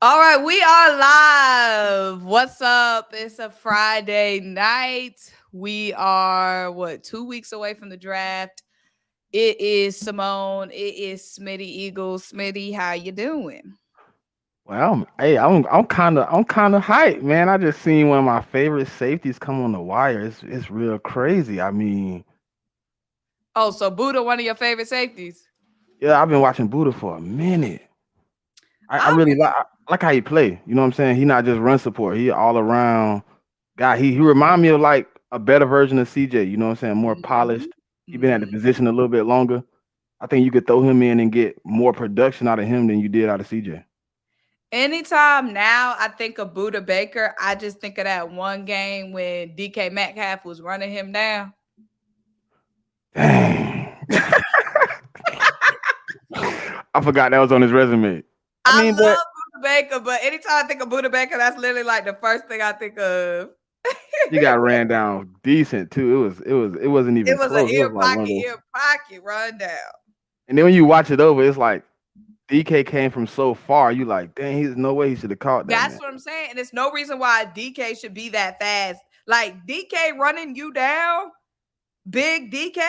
All right, we are live. What's up? It's a Friday night. We are 2 weeks away from the draft. It is Symone. It is Smitty Eagle. Smitty, how you doing? Well, I'm kind of hyped, man. I just seen one of my favorite safeties come on the wire. It's real crazy. I mean, Oh, so Budda, one of your favorite safeties. yeah, I've been watching Buddha for a minute. I I really really like how he play. You know what I'm saying? He not just run support. He all around guy. He remind me of like a better version of CJ. You know what I'm saying? More Mhm, polished. He been at the mhm. position a little bit longer. I think you could throw him in and get more production out of him than you did out of CJ. Anytime now I think of Budda Baker, I just think of that one game when DK Metcalf was running him down. Dang. I forgot that was on his resume. I I mean, but love Budda Baker, but anytime I think of Budda Baker, that's literally like the first thing I think of. he got ran down decent too. It wasn't even It was an close. It was like one of those. ear pocket rundown. And then when you watch it over, it's like DK came from so far. You like, dang, he's no way he should have caught that That's man. what I'm saying. And there's no reason why DK should be that fast. Like DK running you down, big DK.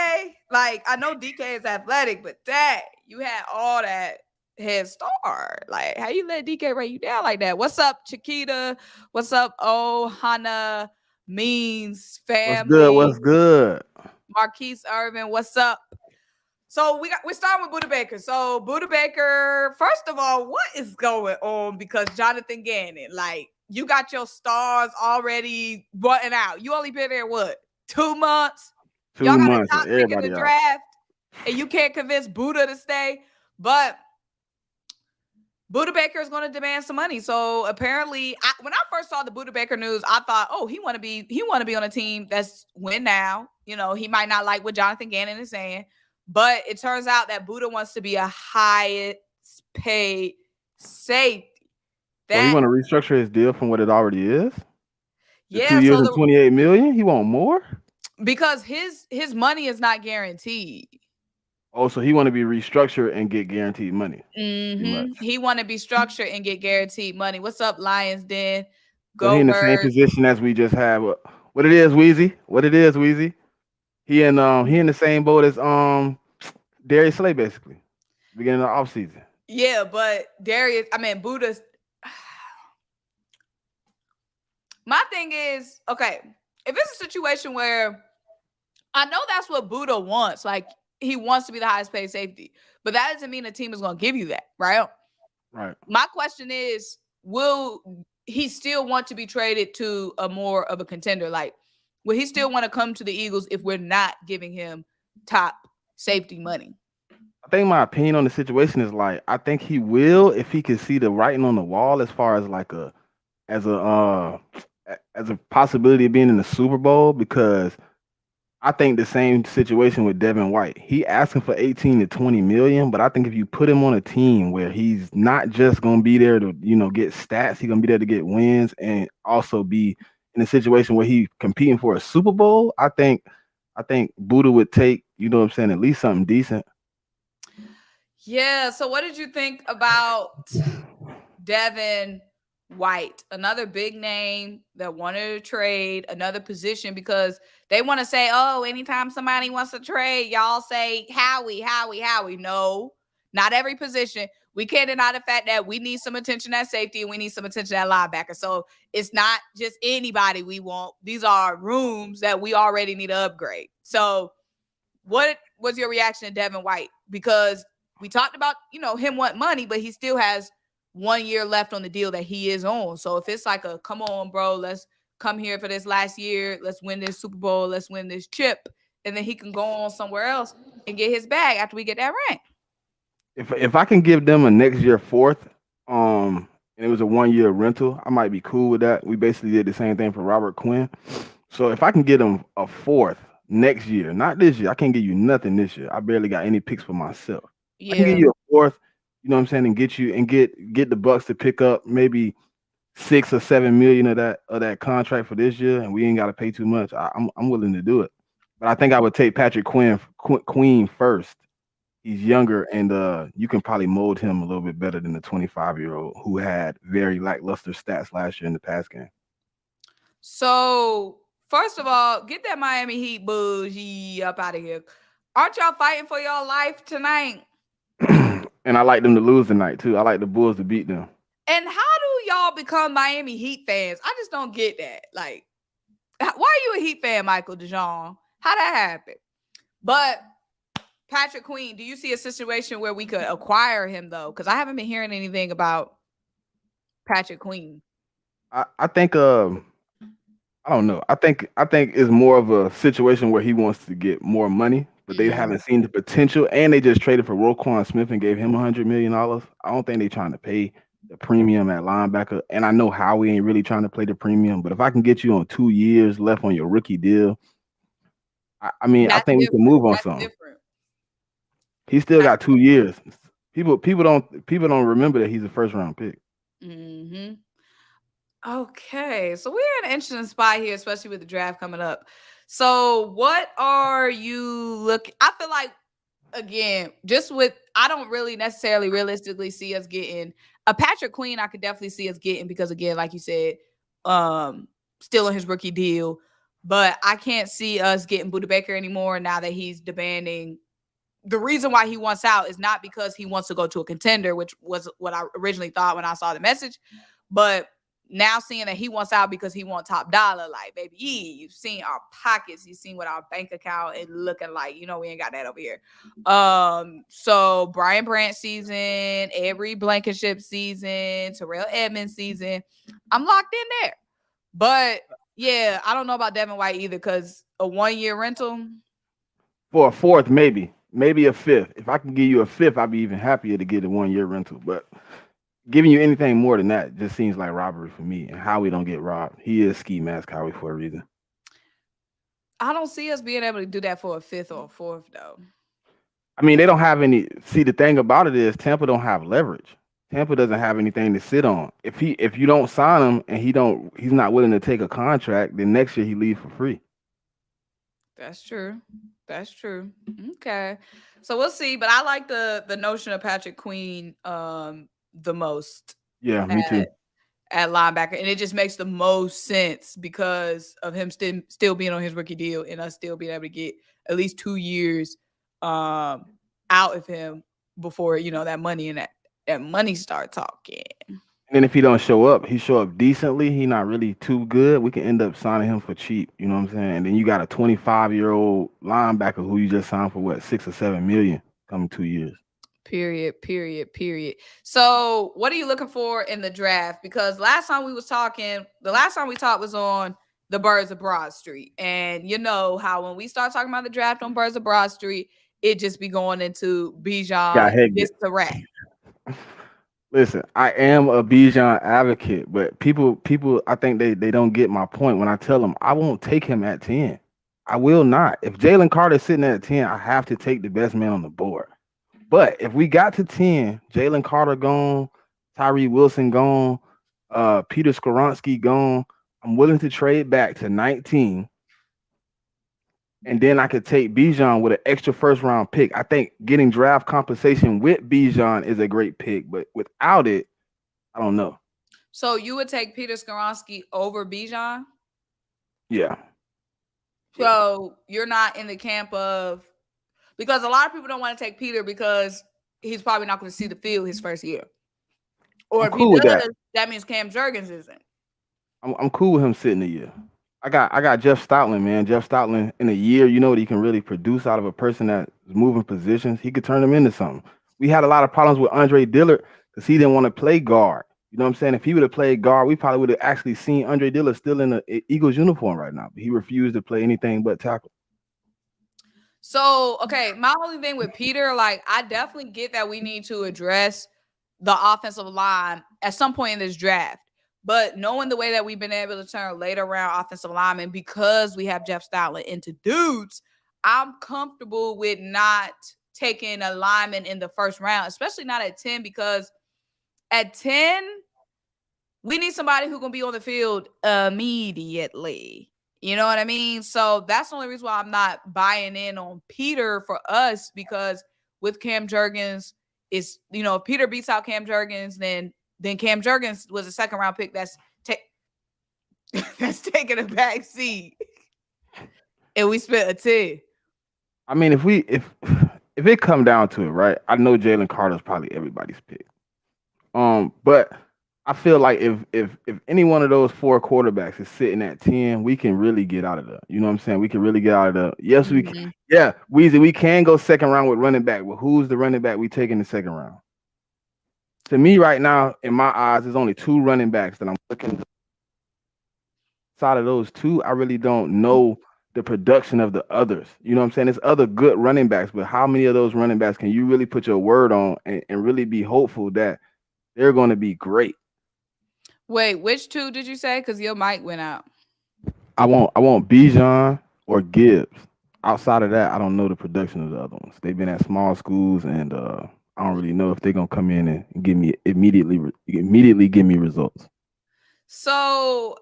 Like I know DK is athletic, but that you had all that head start. Like how you let DK run you down like that? What's up, Chiquita? What's up, Hana Means What's good? family? What's good? Marquise Irvin, what's up? So we're starting with Budda Baker. So Budda Baker, first of all, what is going on? Because Jonathan Gannon, like you got your stars already running out. You only been there what 2 months? Y'all Two got a months top and pick in the everybody out. draft, and you can't convince Budda to stay. But Budda Baker is going to demand some money. So apparently, when I first saw the Budda Baker news, I thought, oh, he want to be on a team that's win now. You know, he might not like what Jonathan Gannon is saying, but it turns out that Budda wants to be a highest paid safety. So he That want to restructure his deal from what it already is. The two yeah, years so and the 28 million. He want more. because his money is not guaranteed. Oh, so he want to be restructured and get guaranteed money. Pretty much. He want to be structured and get guaranteed money. What's up, Lions Den? So he Go in the same Birds. position as we just had. What it is, Wheezy? What it is, Wheezy? He in the same boat as Darius Slay basically. Beginning of the offseason. Yeah, but Darius, I mean Buddha's my thing is, okay, if it's a situation where I know that's what Buddha wants, like he wants to be the highest paid safety, but that doesn't mean the team is gonna give you that, right? Right. My question is, will he still want to be traded to a more of a contender? Like, will he still want to come to the Eagles if we're not giving him top safety money? I think my opinion on the situation is like I think he will if he can see the writing on the wall as far as like as a uh as a possibility of being in the Super Bowl because I think the same situation with Devin White. He asking for 18 to 20 million, but I think if you put him on a team where he's not just gonna be there to, get stats, he's gonna be there to get wins and also be in a situation where he's competing for a Super Bowl. I think Buddha would take, you know what I'm saying, at least something decent. Yeah. So, what did you think about Devin White, another big name that wanted to trade another position because they want to say, oh, anytime somebody wants to trade, y'all say Howie, Howie, Howie. No, not every position. We can't deny the fact that we need some attention at safety and we need some attention at linebacker. So it's not just anybody we want. These are rooms that we already need to upgrade. So what was your reaction to Devin White? Because we talked about, him want money, but he still has 1 year left on the deal that he is on. So if it's like a come on, bro, let's come here for this last year, let's win this Super Bowl, let's win this chip, and then he can go on somewhere else and get his bag after we get that rank. If I can give them a next year fourth, and it was a 1 year rental, I might be cool with that. We basically did the same thing for Robert Quinn. So if I can get him a fourth next year, not this year, I can't give you nothing this year. I barely got any picks for myself. I can give Yeah. you a fourth, you know what I'm saying, and get the Bucks to pick up maybe 6 or 7 million of that contract for this year, and we ain't got to pay too much. I'm willing to do it, but I think I would take Patrick Queen first. He's younger, and you can probably mold him a little bit better than the 25-year-old who had very lackluster stats last year in the pass game. So, first of all, get that Miami Heat bougie up out of here. Aren't y'all fighting for your life tonight? And I like them to lose tonight too. I like the Bulls to beat them. And how do y'all become Miami Heat fans? I just don't get that. Like, why are you a Heat fan, Michael DeJean? How that happen? But Patrick Queen, do you see a situation where we could acquire him though? Because I haven't been hearing anything about Patrick Queen. I think I don't know. I think it's more of a situation where he wants to get more money, but they haven't seen the potential, and they just traded for Roquan Smith and gave him $100 million. I don't think they're trying to pay the premium at linebacker, and I know Howie ain't really trying to play the premium, but if I can get you on 2 years left on your rookie deal, I mean, I That's think we can different. move on That's something. different. He still That's got 2 years. People don't remember that he's a first round pick. mm-hmm. Okay, so we're in an interesting spot here, especially with the draft coming up. So, what are you looking? I feel like again, just with I don't really necessarily realistically see us getting a Patrick Queen. I could definitely see us getting because again, like you said, still on his rookie deal. But I can't see us getting Budda Baker anymore now that he's demanding. The reason why he wants out is not because he wants to go to a contender, which was what I originally thought when I saw the message, but now seeing that he wants out because he wants top dollar, like baby, you've seen our pockets, you've seen what our bank account is looking like. You know, we ain't got that over here. So Brian Branch season, Avery Blankenship season, Terrell Edmonds season, I'm locked in there. But yeah, I don't know about Devin White either because a 1-year rental. For a fourth, maybe a fifth. If I can give you a fifth, I'd be even happier to get a 1 year rental. But giving you anything more than that just seems like robbery for me. And Howie don't get robbed. He is ski mask Howie for a reason. I don't see us being able to do that for a fifth or a fourth, though. I mean, they don't have any. See, the thing about it is Tampa don't have leverage. Tampa doesn't have anything to sit on. If you don't sign him and he's not willing to take a contract, then next year he leaves for free. That's true. That's true. Okay. So we'll see. But I like the notion of Patrick Queen the most Yeah, me too. at linebacker. And it just makes the most sense because of him still being on his rookie deal and us still being able to get at least 2 years out of him before, you know, that money and that money start talking. And then if he don't show up, he show up decently. He not really too good. We can end up signing him for cheap. You know what I'm saying? And then you got a 25-year-old linebacker who you just signed for what 6 or 7 million coming 2 years. Period. So what are you looking for in the draft? Because the last time we talked was on the Birds of Broad Street. And you know how when we start talking about the draft on Birds of Broad Street, it just be going into Got Bijan hectic. disarray. Listen, I am a Bijan advocate, but people, I think they don't get my point when I tell them I won't take him at 10. I will not. If Jalen Carter's sitting at 10, I have to take the best man on the board. But if we got to 10, Jalen Carter gone, Tyree Wilson gone, Peter Skoronski gone, I'm willing to trade back to 19. And then I could take Bijan with an extra first round pick. I think getting draft compensation with Bijan is a great pick, but without it, I don't know. So you would take Peter Skoronski over Bijan? Yeah. So you're not in the camp of because a lot of people don't want to take Peter because he's probably not going to see the field his first year. Or I'm if cool he with does, that. that means Cam Jurgens isn't. I'm cool with him sitting a year. I got Jeff Stoutland, man. Jeff Stoutland in a year, you know what he can really produce out of a person that's moving positions. He could turn them into something. We had a lot of problems with Andre Dillard because he didn't want to play guard. You know what I'm saying? If he would have played guard, we probably would have actually seen Andre Dillard still in the Eagles uniform right now. But he refused to play anything but tackle. So, okay, my only thing with Peter, like, I definitely get that we need to address the offensive line at some point in this draft. But knowing the way that we've been able to turn later round offensive linemen because we have Jeff Stoutland into dudes, I'm comfortable with not taking a lineman in the first round, especially not at 10, because at 10, we need somebody who can be on the field immediately. You know what I mean? So that's the only reason why I'm not buying in on Peter for us, because with Cam Jurgens is, if Peter beats out Cam Jurgens, then Cam Jurgens was a second round pick that's taking a back seat. And we spent a 10. I mean, if it come down to it, right? I know Jalen Carter's probably everybody's pick. But I feel like if any one of those four quarterbacks is sitting at 10, we can really get out of the. You know what I'm saying? We can really get out of the. Yes, we can. Yeah, Weezy, we can go second round with running back. But who's the running back we take in the second round? To me, right now, in my eyes, there's only two running backs that I'm looking. Outside of those two, I really don't know the production of the others. You know what I'm saying? There's other good running backs, but how many of those running backs can you really put your word on and really be hopeful that they're going to be great? Wait, which two did you say? Because your mic went out. I want Bijan or Gibbs. Outside of that, I don't know the production of the other ones. They've been at small schools, and I don't really know if they're gonna come in and give me immediately give me results. So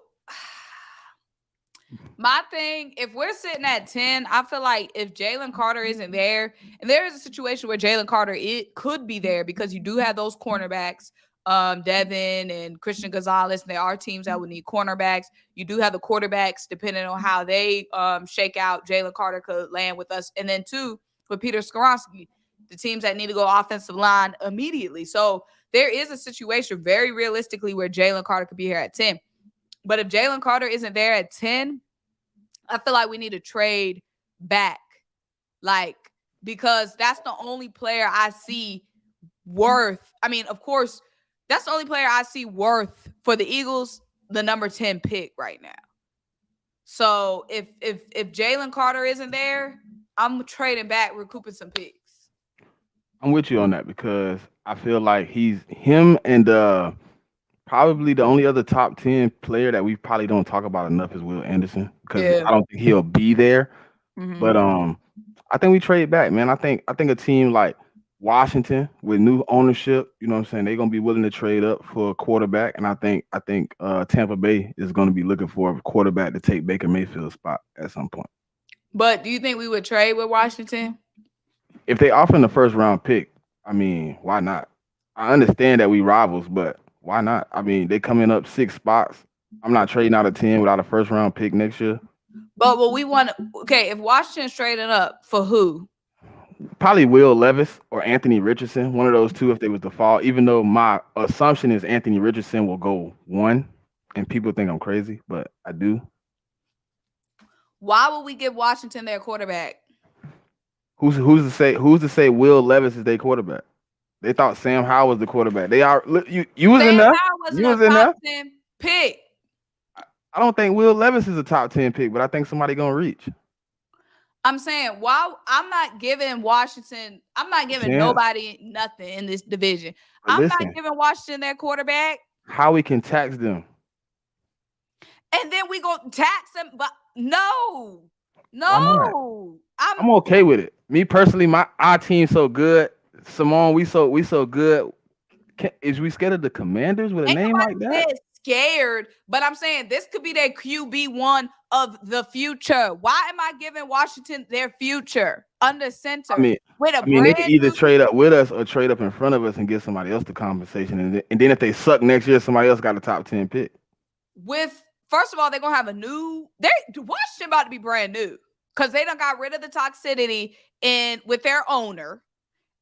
my thing, if we're sitting at 10, I feel like if Jalen Carter isn't there, and there is a situation where Jalen Carter could be there because you do have those cornerbacks, Devin and Christian Gonzalez, and there are teams that would need cornerbacks. You do have the quarterbacks, depending on how they shake out. Jalen Carter could land with us. And then two, with Peter Skoronski, the teams that need to go offensive line immediately. So there is a situation very realistically where Jalen Carter could be here at 10. But if Jalen Carter isn't there at 10, I feel like we need to trade back. Because that's the only player I see worth. I mean, of course, that's the only player I see worth for the Eagles, the number 10 pick right now. So if Jalen Carter isn't there, I'm trading back, recouping some picks. I'm with you on that because I feel like him and probably the only other top 10 player that we probably don't talk about enough is Will Anderson because I don't think he'll be there. But I think we trade back, man. I think a team like Washington with new ownership, you know what I'm saying, they're gonna be willing to trade up for a quarterback, and I think Tampa Bay is gonna be looking for a quarterback to take Baker Mayfield's spot at some point. But do you think we would trade with Washington? If they offer the first round pick, I mean, why not? I understand that we rivals, but why not? I mean, they coming up 6 spots. I'm not trading out of 10 without a first round pick next year. But what we want, okay, if Washington's trading up for who? Probably Will Levis or Anthony Richardson, one of those two if they was to fall, even though my assumption is Anthony Richardson will go 1, and people think I'm crazy, but I do. Why would we give Washington their quarterback? Who's to say Will Levis is their quarterback? They thought Sam Howell was the quarterback. They are you was in there. You was in there. Pick. I don't think Will Levis is a top 10 pick, but I think somebody gonna reach. I'm saying, I'm not giving Washington, I'm not giving nobody nothing in this division. I'm not giving Washington their quarterback. How we can tax them? And then we go tax them, but no. I'm okay with it. Me personally, our team's so good. Symone, we so good. Is we scared of the Commanders with a name like that? Scared, but I'm saying this could be their QB1 of the future. Why am I giving Washington their future under center? I mean, they can either trade up with us or trade up in front of us and give somebody else the compensation. And then if they suck next year, somebody else got a top 10 pick. First of all, they're gonna have Washington about to be brand new because they done got rid of the toxicity with their owner.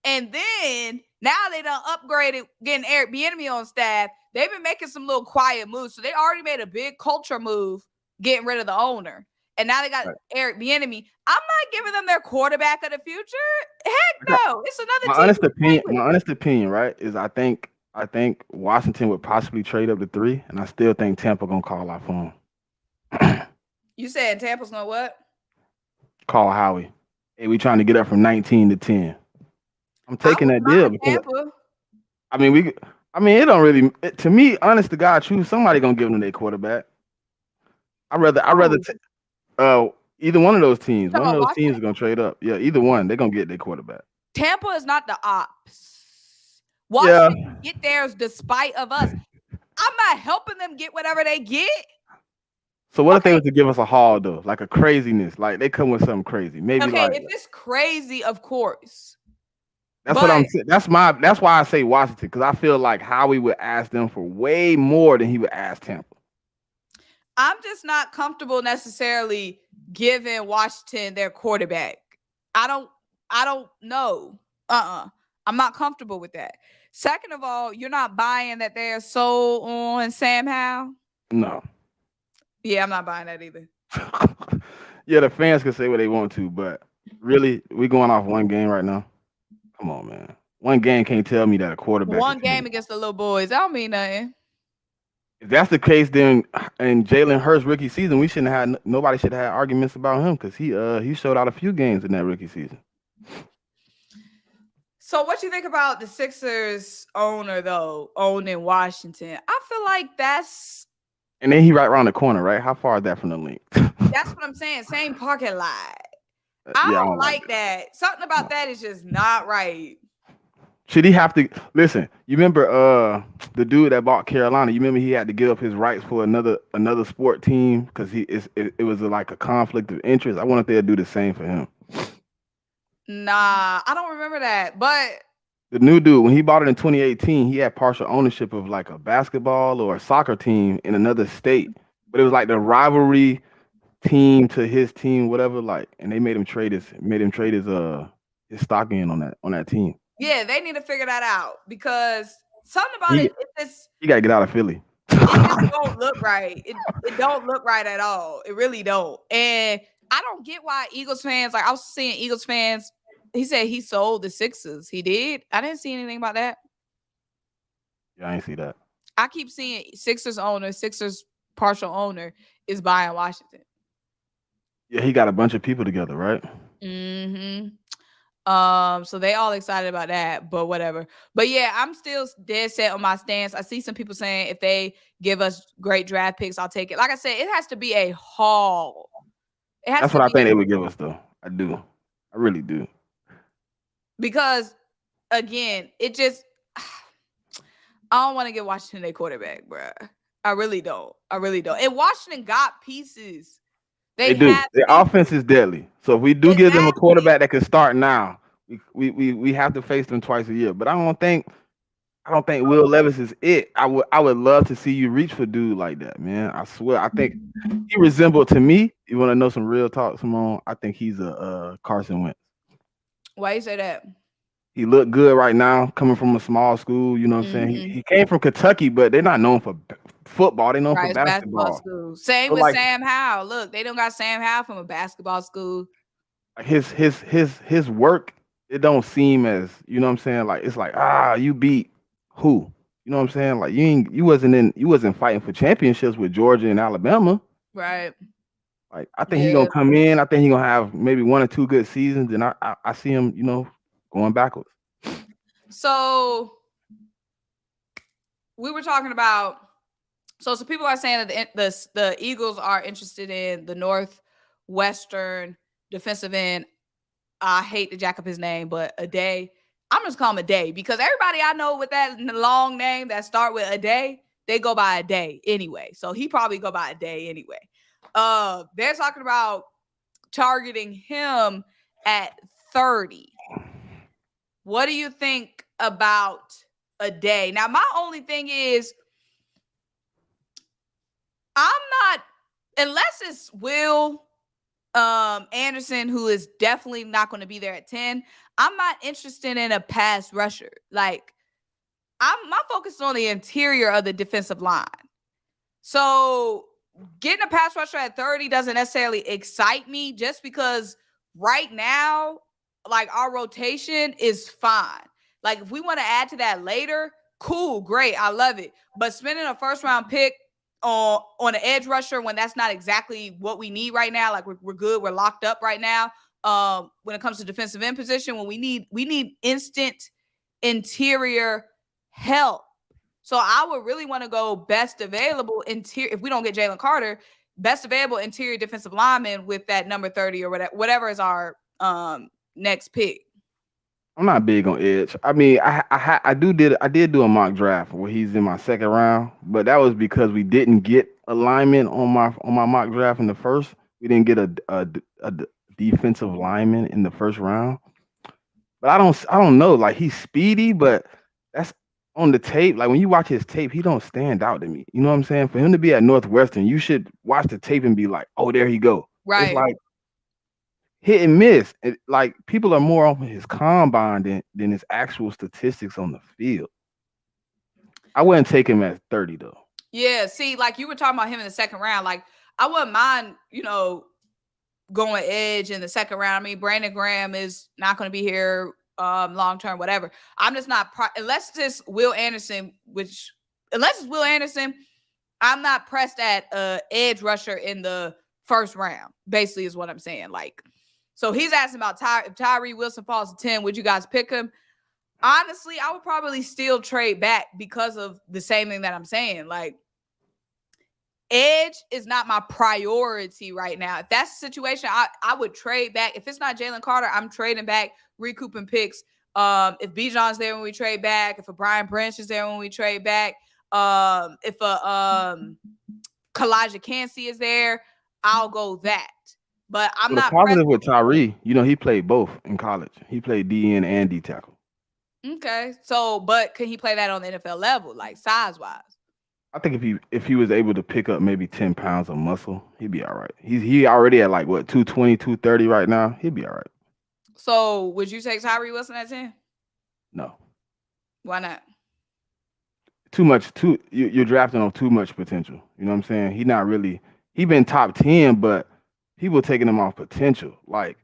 And then now they done upgraded, getting Eric Bieniemy on staff. They've been making some little quiet moves. So they already made a big culture move, getting rid of the owner. And now they got Eric Bieniemy. I'm not giving them their quarterback of the future. Heck no. It's another team. My honest opinion, right, is I think Washington would possibly trade up to 3, and I still think Tampa gonna call our phone. You said Tampa's gonna what? Call Howie. Hey, we trying to get up from 19 to 10. I'm taking that deal because it don't really. To me, honest to God, truth, somebody gonna give them their quarterback. I'd rather either one of those teams. One of those teams is gonna trade up. Yeah, either one, they're gonna get their quarterback. Tampa is not the ops. Washington get theirs despite of us. I'm not helping them get whatever they get. So what if they was to give us a haul though, like a craziness, like they come with something crazy? Maybe. Okay, if it's crazy, of course. That's what I'm But saying. That's why I say Washington, because I feel like Howie would ask them for way more than he would ask Tampa. I'm just not comfortable necessarily giving Washington their quarterback. I don't I don't know. I'm not comfortable with that. Second of all, you're not buying that they're sold on Sam Howell. No. Yeah, I'm not buying that either. Yeah, the fans can say what they want to, but really, we going off one game right now. Come on, man. One game can't tell me that a quarterback is One him. game against the little boys, that don't mean nothing. If that's the case, then in Jalen Hurts rookie season, we shouldn't have had nobody should have had arguments about him because he showed out a few games in that rookie season. So what you think about the Sixers owner though, owning Washington? I feel like And then he right around the corner, right? How far is that from the link? that's what I'm saying. Same parking lot. I Yeah, I don't don't like like that. that. Something about No. that is just not right. Should he have to listen? You remember the dude that bought Carolina? You remember he had to give up his rights for another sport team because it was like a conflict of interest. I wonder if they'll do the same for him. Nah, I don't remember that. But The new dude, when he bought it in 2018, he had partial ownership of like a basketball or a soccer team in another state. But it was like the rivalry team to his team, whatever. Like, and they made him trade his stock in on that team. yeah, they need to figure that out because something about He he got to get out of Philly. it just don't look right. It don't look right at all. It really don't. And I don't get why Eagles fans, like I was seeing Eagles fans, he said he sold the Sixers. He did. I didn't see anything about that. Yeah, I ain't see that. I keep seeing Sixers partial owner is buying Washington. Yeah, he got a bunch of people together, right? Mm-hmm. So they all excited about that, but whatever. But yeah, I'm still dead set on my stance. I see some people saying if they give us great draft picks, I'll take it. Like I said, it has to be a haul. It has That's to what I be think they would give us, though. I do. I really do. because again, it just I don't want to get Washington a quarterback, bruh. I really don't. I really don't. And Washington got pieces. They They do. have Their pieces. offense is deadly. So if we do give them a Exactly. quarterback that can start now, we have to face them twice a year. But I don't think Will Levis is it. I would love to see you reach for dude like that, man. I swear. I think he resembled to me. You want to know some real talk, Symone? I think he's a Carson Wentz. Why you say that? He looked good right now, coming from a small school. You know what I'm saying? He Mm-hmm. he came from Kentucky, but they're not known for football. They're known for Right, it's basketball basketball. school. Same So with like Sam Howell. Look, they don't got Sam Howell from a basketball school. his work, it don't seem as you know what I'm saying. Like it's like you beat who? You know what I'm saying? Like you wasn't fighting for championships with Georgia and Alabama. Right. Like I think he Yeah. gonna come in. I think he gonna have maybe one or two good seasons, and I see him going backwards. So we were talking about. So some people are saying that the Eagles are interested in the Northwestern defensive end. I hate to jack up his name, but a day. I'm just calling him a day because everybody I know with that long name that start with a day, they go by a day anyway. So he probably go by a day anyway. They're talking about targeting him at 30. What do you think about a day? Now, my only thing is I'm not unless it's Will Anderson, who is definitely not going to be there at 10. I'm not interested in a pass rusher. Like my focus is on the interior of the defensive line. So getting a pass rusher at 30 doesn't necessarily excite me just because right now, like our rotation is fine. Like if we want to add to that later, cool, great, I love it. But spending a first round pick on an edge rusher when that's not exactly what we need right now, like we're good, we're locked up right now. When it comes to defensive end position, when we need instant interior help. So I would really want to go best available interior. If we don't get Jalen Carter, best available interior defensive lineman with that number 30 or whatever is our next pick. I'm not big on edge. I mean, I did do a mock draft where he's in my second round, but that was because we didn't get alignment on my mock draft in the first. We didn't get a defensive lineman in the first round. but I don't know. Like he's speedy, but that's on the tape. Like when you watch his tape, he don't stand out to me. You know what I'm saying? For him to be at Northwestern, you should watch the tape and be like, oh, there he go. It's Right. like hit and miss. Like people are more off of his combine than his actual statistics on the field. I wouldn't take him at 30 though. Yeah. See, like you were talking about him in the second round. Like I wouldn't mind, going edge in the second round. I mean, Brandon Graham is not going to be here long term, whatever. I'm just not unless it's Will Anderson, unless it's Will Anderson, I'm not pressed at edge rusher in the first round. Basically, is what I'm saying. Like, so he's asking about if Tyree Wilson falls to 10, would you guys pick him? Honestly, I would probably still trade back because of the same thing that I'm saying. Like, edge is not my priority right now. If that's the situation, I would trade back. If it's not Jalen Carter, I'm trading back, recouping picks. If Bijan's there when we trade back, if a Brian Branch is there when we trade back, if a Kalijah Cansey is there, I'll go that. But I'm Well, the not pressed. positive with Tyree, he played both in college. He played DN and D tackle. Okay. So, but can he play that on the NFL level, like size wise? I think if he was able to pick up maybe 10 pounds of muscle, he'd be all right. He already at like what 220, 230 right now. He'd be all right. So would you take Tyree Wilson at 10? No. Why not? Too much. You're drafting on too much potential. You know what I'm saying? He been top 10, but people taking him off potential. Like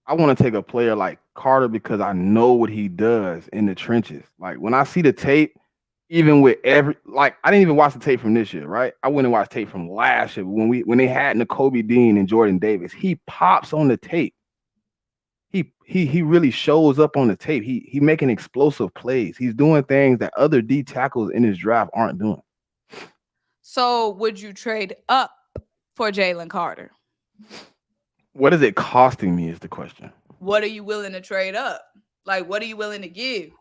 I want to take a player like Carter because I know what he does in the trenches. Like when I see the tape, even with I didn't even watch the tape from this year, right? I went and watched tape from last year when they had N'Kobe Dean and Jordan Davis. He pops on the tape. He really shows up on the tape. He making explosive plays. He's doing things that other D tackles in his draft aren't doing. So would you trade up for Jalen Carter? What is it costing me is the question. What are you willing to trade up? Like, what are you willing to give?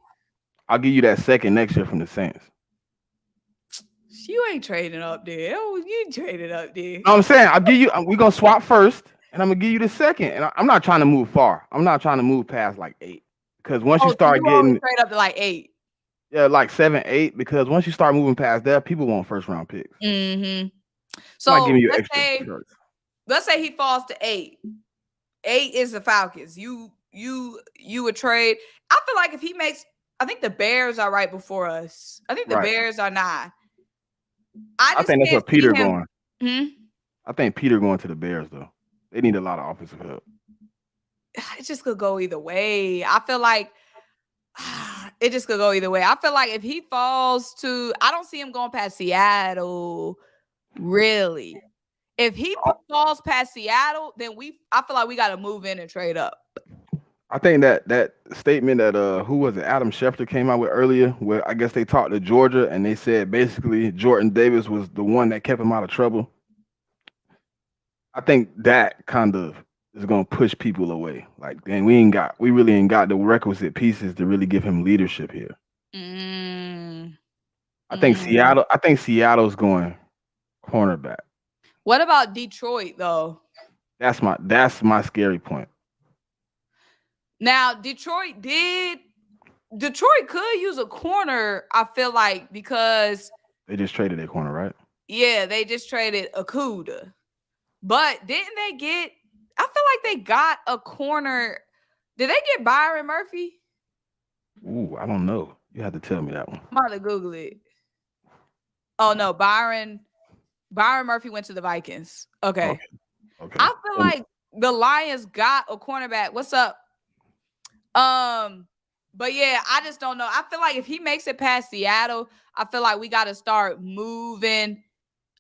I'll give you that second next year from the Saints. You ain't trading up there. Oh, you traded up there. No, I'm saying I'll give you. We're gonna swap first, and I'm gonna give you the second. And I'm not trying to move far. I'm not trying to move past like 8, because once you So start you only getting trade up to like 8. like 7, 8, because once you start moving past that, people want first round picks. Mm-hmm. I'm not So giving you extra first. Let's say he falls to 8. 8 is the Falcons. You would trade. I feel like if he makes, I think the Bears are right before us. I think the Bears are 9. I think that's where Peter going. Hmm? I think Peter going to the Bears though. They need a lot of offensive help. It just could go either way. I feel like it just could go either way. I feel like if he falls to, I don't see him going past Seattle. Really. If he falls past Seattle, then I feel like we got to move in and trade up. I think that statement that who was it? Adam Schefter came out with earlier, where I guess they talked to Georgia and they said basically Jordan Davis was the one that kept him out of trouble. I think that kind of is gonna push people away. Like, dang, we really ain't got the requisite pieces to really give him leadership here. I think Seattle's going cornerback. What about Detroit though? That's my scary point. Now, Detroit could use a corner, I feel like, because they just traded their corner, right? Yeah, they just traded Okudah. But didn't they get, I feel like they got a corner. Did they get Byron Murphy? Ooh, I don't know. You have to tell me that one. I'm about to Google it. Oh no, Byron Murphy went to the Vikings. Okay. I feel like the Lions got a cornerback. What's up? But yeah, I just don't know. I feel like if he makes it past Seattle, I feel like we got to start moving.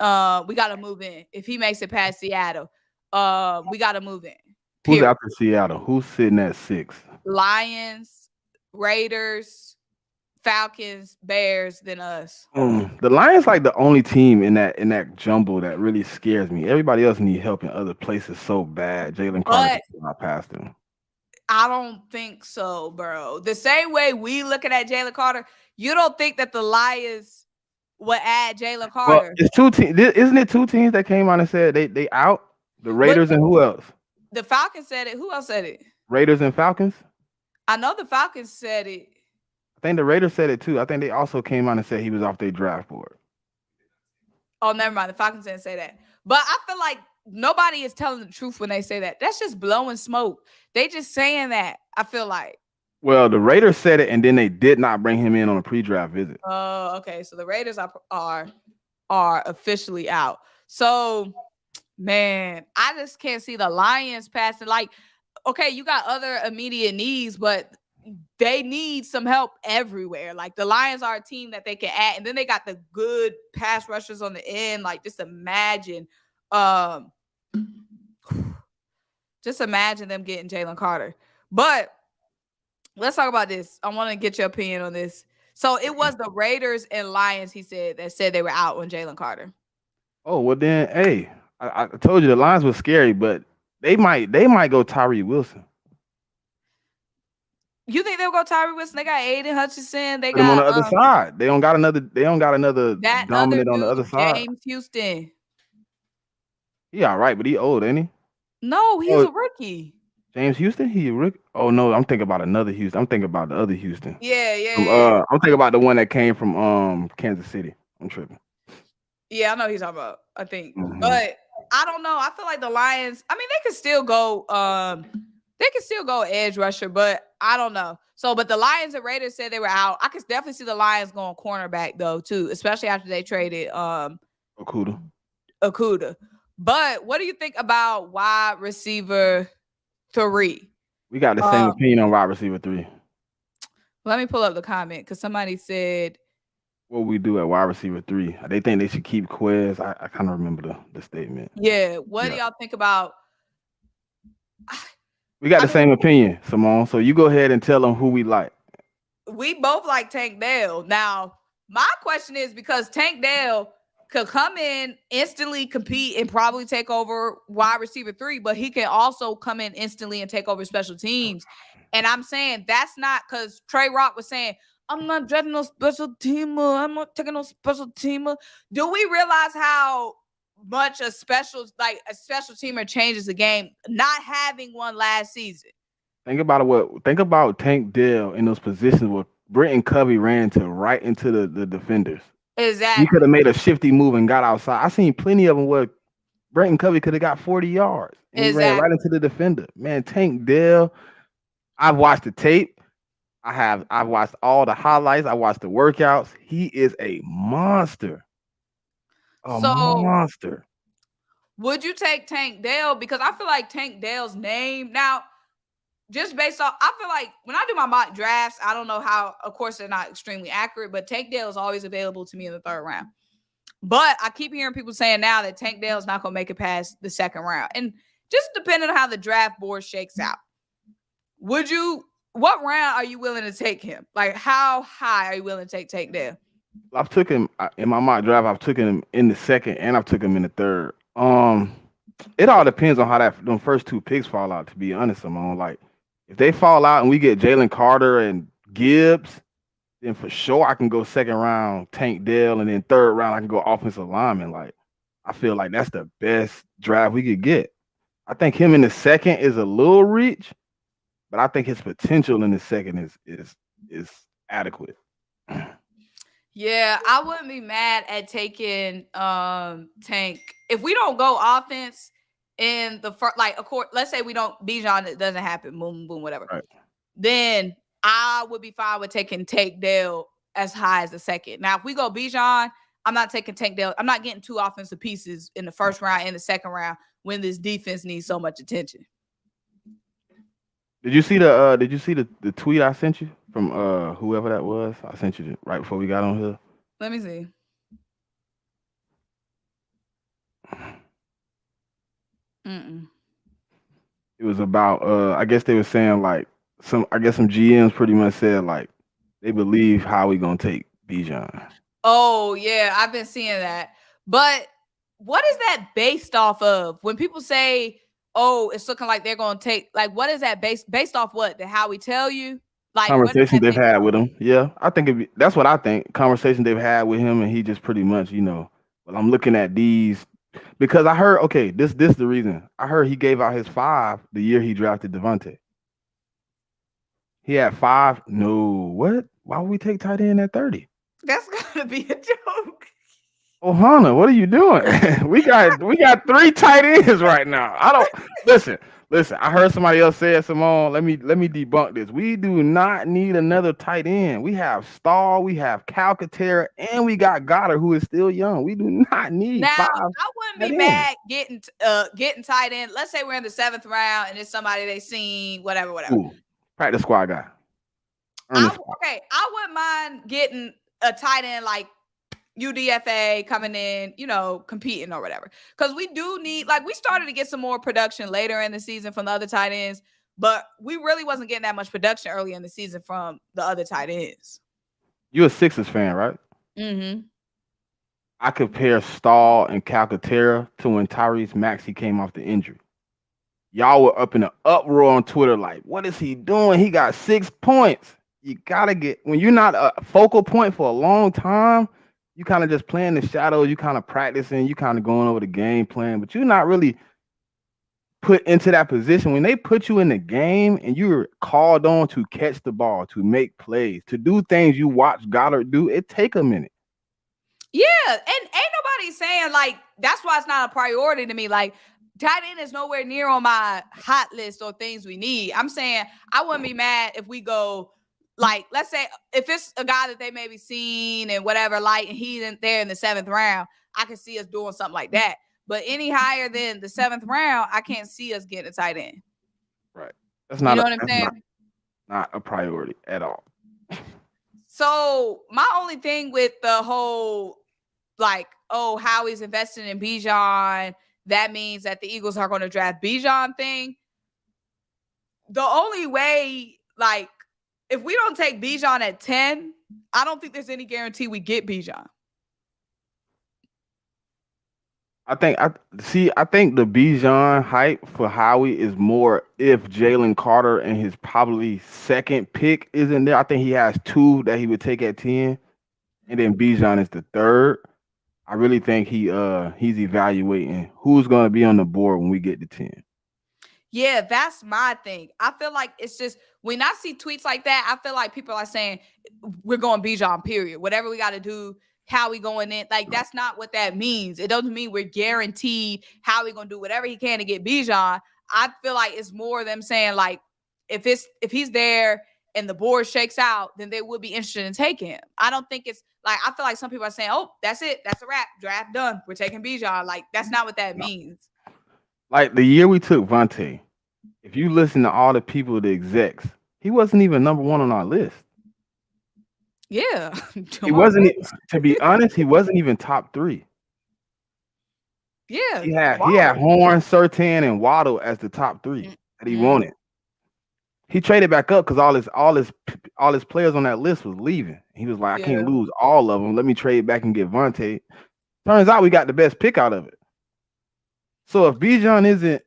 We got to move in. If he makes it past Seattle, we got to move in. Who's after Seattle? Who's sitting at 6? Lions, Raiders, Falcons, Bears, then us. The Lions like the only team in that jumble that really scares me. Everybody else need help in other places so bad. Jalen Carter not past them. I don't think so, bro. The same way we looking at Jalen Carter, you don't think that the Lions would add Jalen Carter? Well, it's 2 teams. Isn't it 2 teams that came out and said they out? The Raiders and who else? The Falcons said it. Who else said it? Raiders and Falcons. I know the Falcons said it. I think the Raiders said it too. I think they also came out and said he was off their draft board. Oh, never mind. The Falcons didn't say that. But I feel like nobody is telling the truth when they say that. That's just blowing smoke. They just saying that. I feel like. Well, the Raiders said it, and then they did not bring him in on a pre-draft visit. Oh, okay. So the Raiders are officially out. So, man, I just can't see the Lions passing. Like, okay, you got other immediate needs, but they need some help everywhere. Like the Lions are a team that they can add, and then they got the good pass rushers on the end. Like, um, just imagine them getting Jalen Carter. But let's talk about this. I want to get your opinion on this. So it was the Raiders and Lions, he said, that said they were out on Jalen Carter. Oh well, then hey, I told you the Lions were scary, but they might go Tyree Wilson. You think they'll go Tyree Wilson? They got Aiden Hutchinson. They Put him on got the other side. They don't got another. They don't got another that other dominant on the other dude, side. James Houston. He all right, but he old, ain't he? No, he's a rookie. James Houston? He a rookie? Oh no, I'm thinking about another Houston. I'm thinking about the other Houston. Yeah. I'm thinking about the one that came from Kansas City. I'm tripping. Yeah, I know he's talking about, I think. But I don't know. I feel like the Lions, I mean, they could still go edge rusher, but I don't know. So, but the Lions and Raiders said they were out. I could definitely see the Lions going cornerback though, too, especially after they traded Okudah. But what do you think about wide receiver 3? We got the same opinion on wide receiver 3. Let me pull up the comment because somebody said, what we do at wide receiver 3. They think they should keep Quez. I kind of remember the statement. Yeah. What do y'all think about? We got the same opinion, Symone. So you go ahead and tell them who we like. We both like Tank Dell. Now, my question is because Tank Dell could come in, instantly compete, and probably take over wide receiver 3, but he can also come in instantly and take over special teams. And I'm saying that's not because Trey Rock was saying, I'm not dreading no special teamer. I'm not taking no special teamer. Do we realize how much a special teamer changes the game, not having one last season? Think about Tank Dell in those positions where Britton Covey ran right into the defenders. Exactly. He could have made a shifty move and got outside. I seen plenty of them where Britton Covey could have got 40 yards and he ran right into the defender. Man, Tank Dell, I've watched the tape. I've watched all the highlights. I watched the workouts. He is a monster. Monster. Would you take Tank Dell? Because I feel like Tank Dell's name now, just based off, I feel like when I do my mock drafts, I don't know how, of course, they're not extremely accurate, but Tank Dell is always available to me in the 3rd round. But I keep hearing people saying now that Tank Dell is not going to make it past the 2nd round. And just depending on how the draft board shakes out, what round are you willing to take him? Like, how high are you willing to take Tank Dell? I've took him in my mock draft. I've taken him in the 2nd and I've took him in the 3rd. It all depends on how them first 2 picks fall out, to be honest, Symone. Like, if they fall out and we get Jalen Carter and Gibbs, then for sure I can go 2nd round Tank Dell, and then 3rd round I can go offensive lineman. Like, I feel like that's the best draft we could get. I think him in the 2nd is a little reach, but I think his potential in the 2nd is adequate. Yeah, I wouldn't be mad at taking Tank if we don't go offense in the first. Like, of course, let's say we don't Bijan, it doesn't happen. Boom, boom, whatever. Right. Then I would be fine with taking Tank Dell as high as the 2nd. Now, if we go Bijan, I'm not taking Tank Dell. I'm not getting 2 offensive pieces in the 1st round and the 2nd round when this defense needs so much attention. Did you see the tweet I sent you from whoever that was? I sent you right before we got on here. Let me see. It was about I guess they were saying like some GMs pretty much said like they believe how we gonna take Bijan. Oh yeah, I've been seeing that. But what is that based off of? When people say, "Oh, it's looking like they're gonna take," like, what is that based off? What how we tell you? Like conversations they've had with him. Yeah, I think that's what I think. Conversations they've had with him, and he just pretty much, well, I'm looking at these because I heard. Okay, this the reason. I heard he gave out his 5 the year he drafted Devontae. He had 5. No, what? Why would we take tight end at 30? That's gonna be a joke. Ohana, what are you doing? we got 3 tight ends right now. I don't listen. Listen, I heard somebody else say it, Symone. Let me debunk this. We do not need another tight end. We have Stahl, we have Calcaterra, and we got Goddard, who is still young. We do not need Now, 5 I wouldn't tight be ends. mad getting tight end. Let's say we're in the 7th round and it's somebody they seen, whatever. Ooh, practice squad guy. Earn the spot. I wouldn't mind getting a tight end like UDFA coming in, competing or whatever. Because we do need, like, we started to get some more production later in the season from the other tight ends, but we really wasn't getting that much production early in the season from the other tight ends. You're a Sixers fan, right? Mm-hmm. I compare Stahl and Calcaterra to when Tyrese Maxey came off the injury. Y'all were up in an uproar on Twitter, like, what is he doing? He got 6 points. You gotta get when you're not a focal point for a long time, you kind of just playing the shadows, you kind of practicing, you kind of going over the game plan, but you're not really put into that position. When they put you in the game and you're called on to catch the ball, to make plays, to do things you watch Goddard do, it take a minute. Yeah, and ain't nobody saying like that's why it's not a priority to me. Like tight end is nowhere near on my hot list or things we need. I'm saying I wouldn't be mad if we go like, let's say if it's a guy that they maybe seen and whatever, like, and he's in there in the 7th round, I can see us doing something like that. But any higher than the 7th round, I can't see us getting a tight end. Right. That's not what I'm saying? Not a priority at all. So my only thing with the whole, like, oh, Howie's investing in Bijan, that means that the Eagles are going to draft Bijan thing. The only way, like, if we don't take Bijan at 10, I don't think there's any guarantee we get Bijan. I think the Bijan hype for Howie is more if Jalen Carter and his probably second pick is in there. I think he has 2 that he would take at 10, and then Bijan is the 3rd. I really think he's evaluating who's going to be on the board when we get to 10. Yeah, that's my thing. I feel like it's just when I see tweets like that, I feel like people are saying we're going Bijan, period. Whatever we got to do, how we going in. Like, that's not what that means. It doesn't mean we're guaranteed how we going to do whatever he can to get Bijan. I feel like it's more them saying, like, if he's there and the board shakes out, then they would be interested in taking him. I don't think it's like, I feel like some people are saying, oh, that's it. That's a wrap. Draft done. We're taking Bijan. Like, that's not what that means. Like the year we took Vontae, if you listen to all the people, the execs, he wasn't even number 1 on our list. Yeah. He wasn't, to be honest, he wasn't even top 3. Yeah. He had Horn, Surtain, and Waddle as the top 3 that he wanted. He traded back up because all his players on that list was leaving. He was like, I can't lose all of them. Let me trade back and get Vontae. Turns out we got the best pick out of it. So if Bijan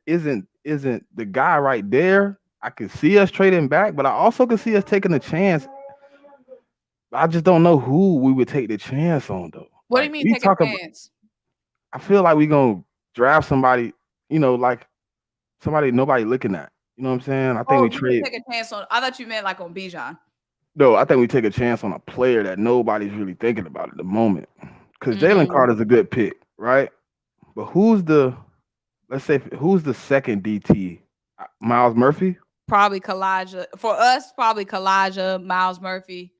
isn't the guy right there, I could see us trading back, but I also could see us taking a chance. I just don't know who we would take the chance on, though. What do you mean take a chance? I feel like we're going to draft somebody, like somebody nobody looking at. You know what I'm saying? I think we trade. Take a chance on. I thought you meant like on Bijan. No, I think we take a chance on a player that nobody's really thinking about at the moment. Because Jalen Carter's a good pick, right? But who's the second DT? Miles Murphy? Probably Kalijah. For us, probably Kalijah, Miles Murphy.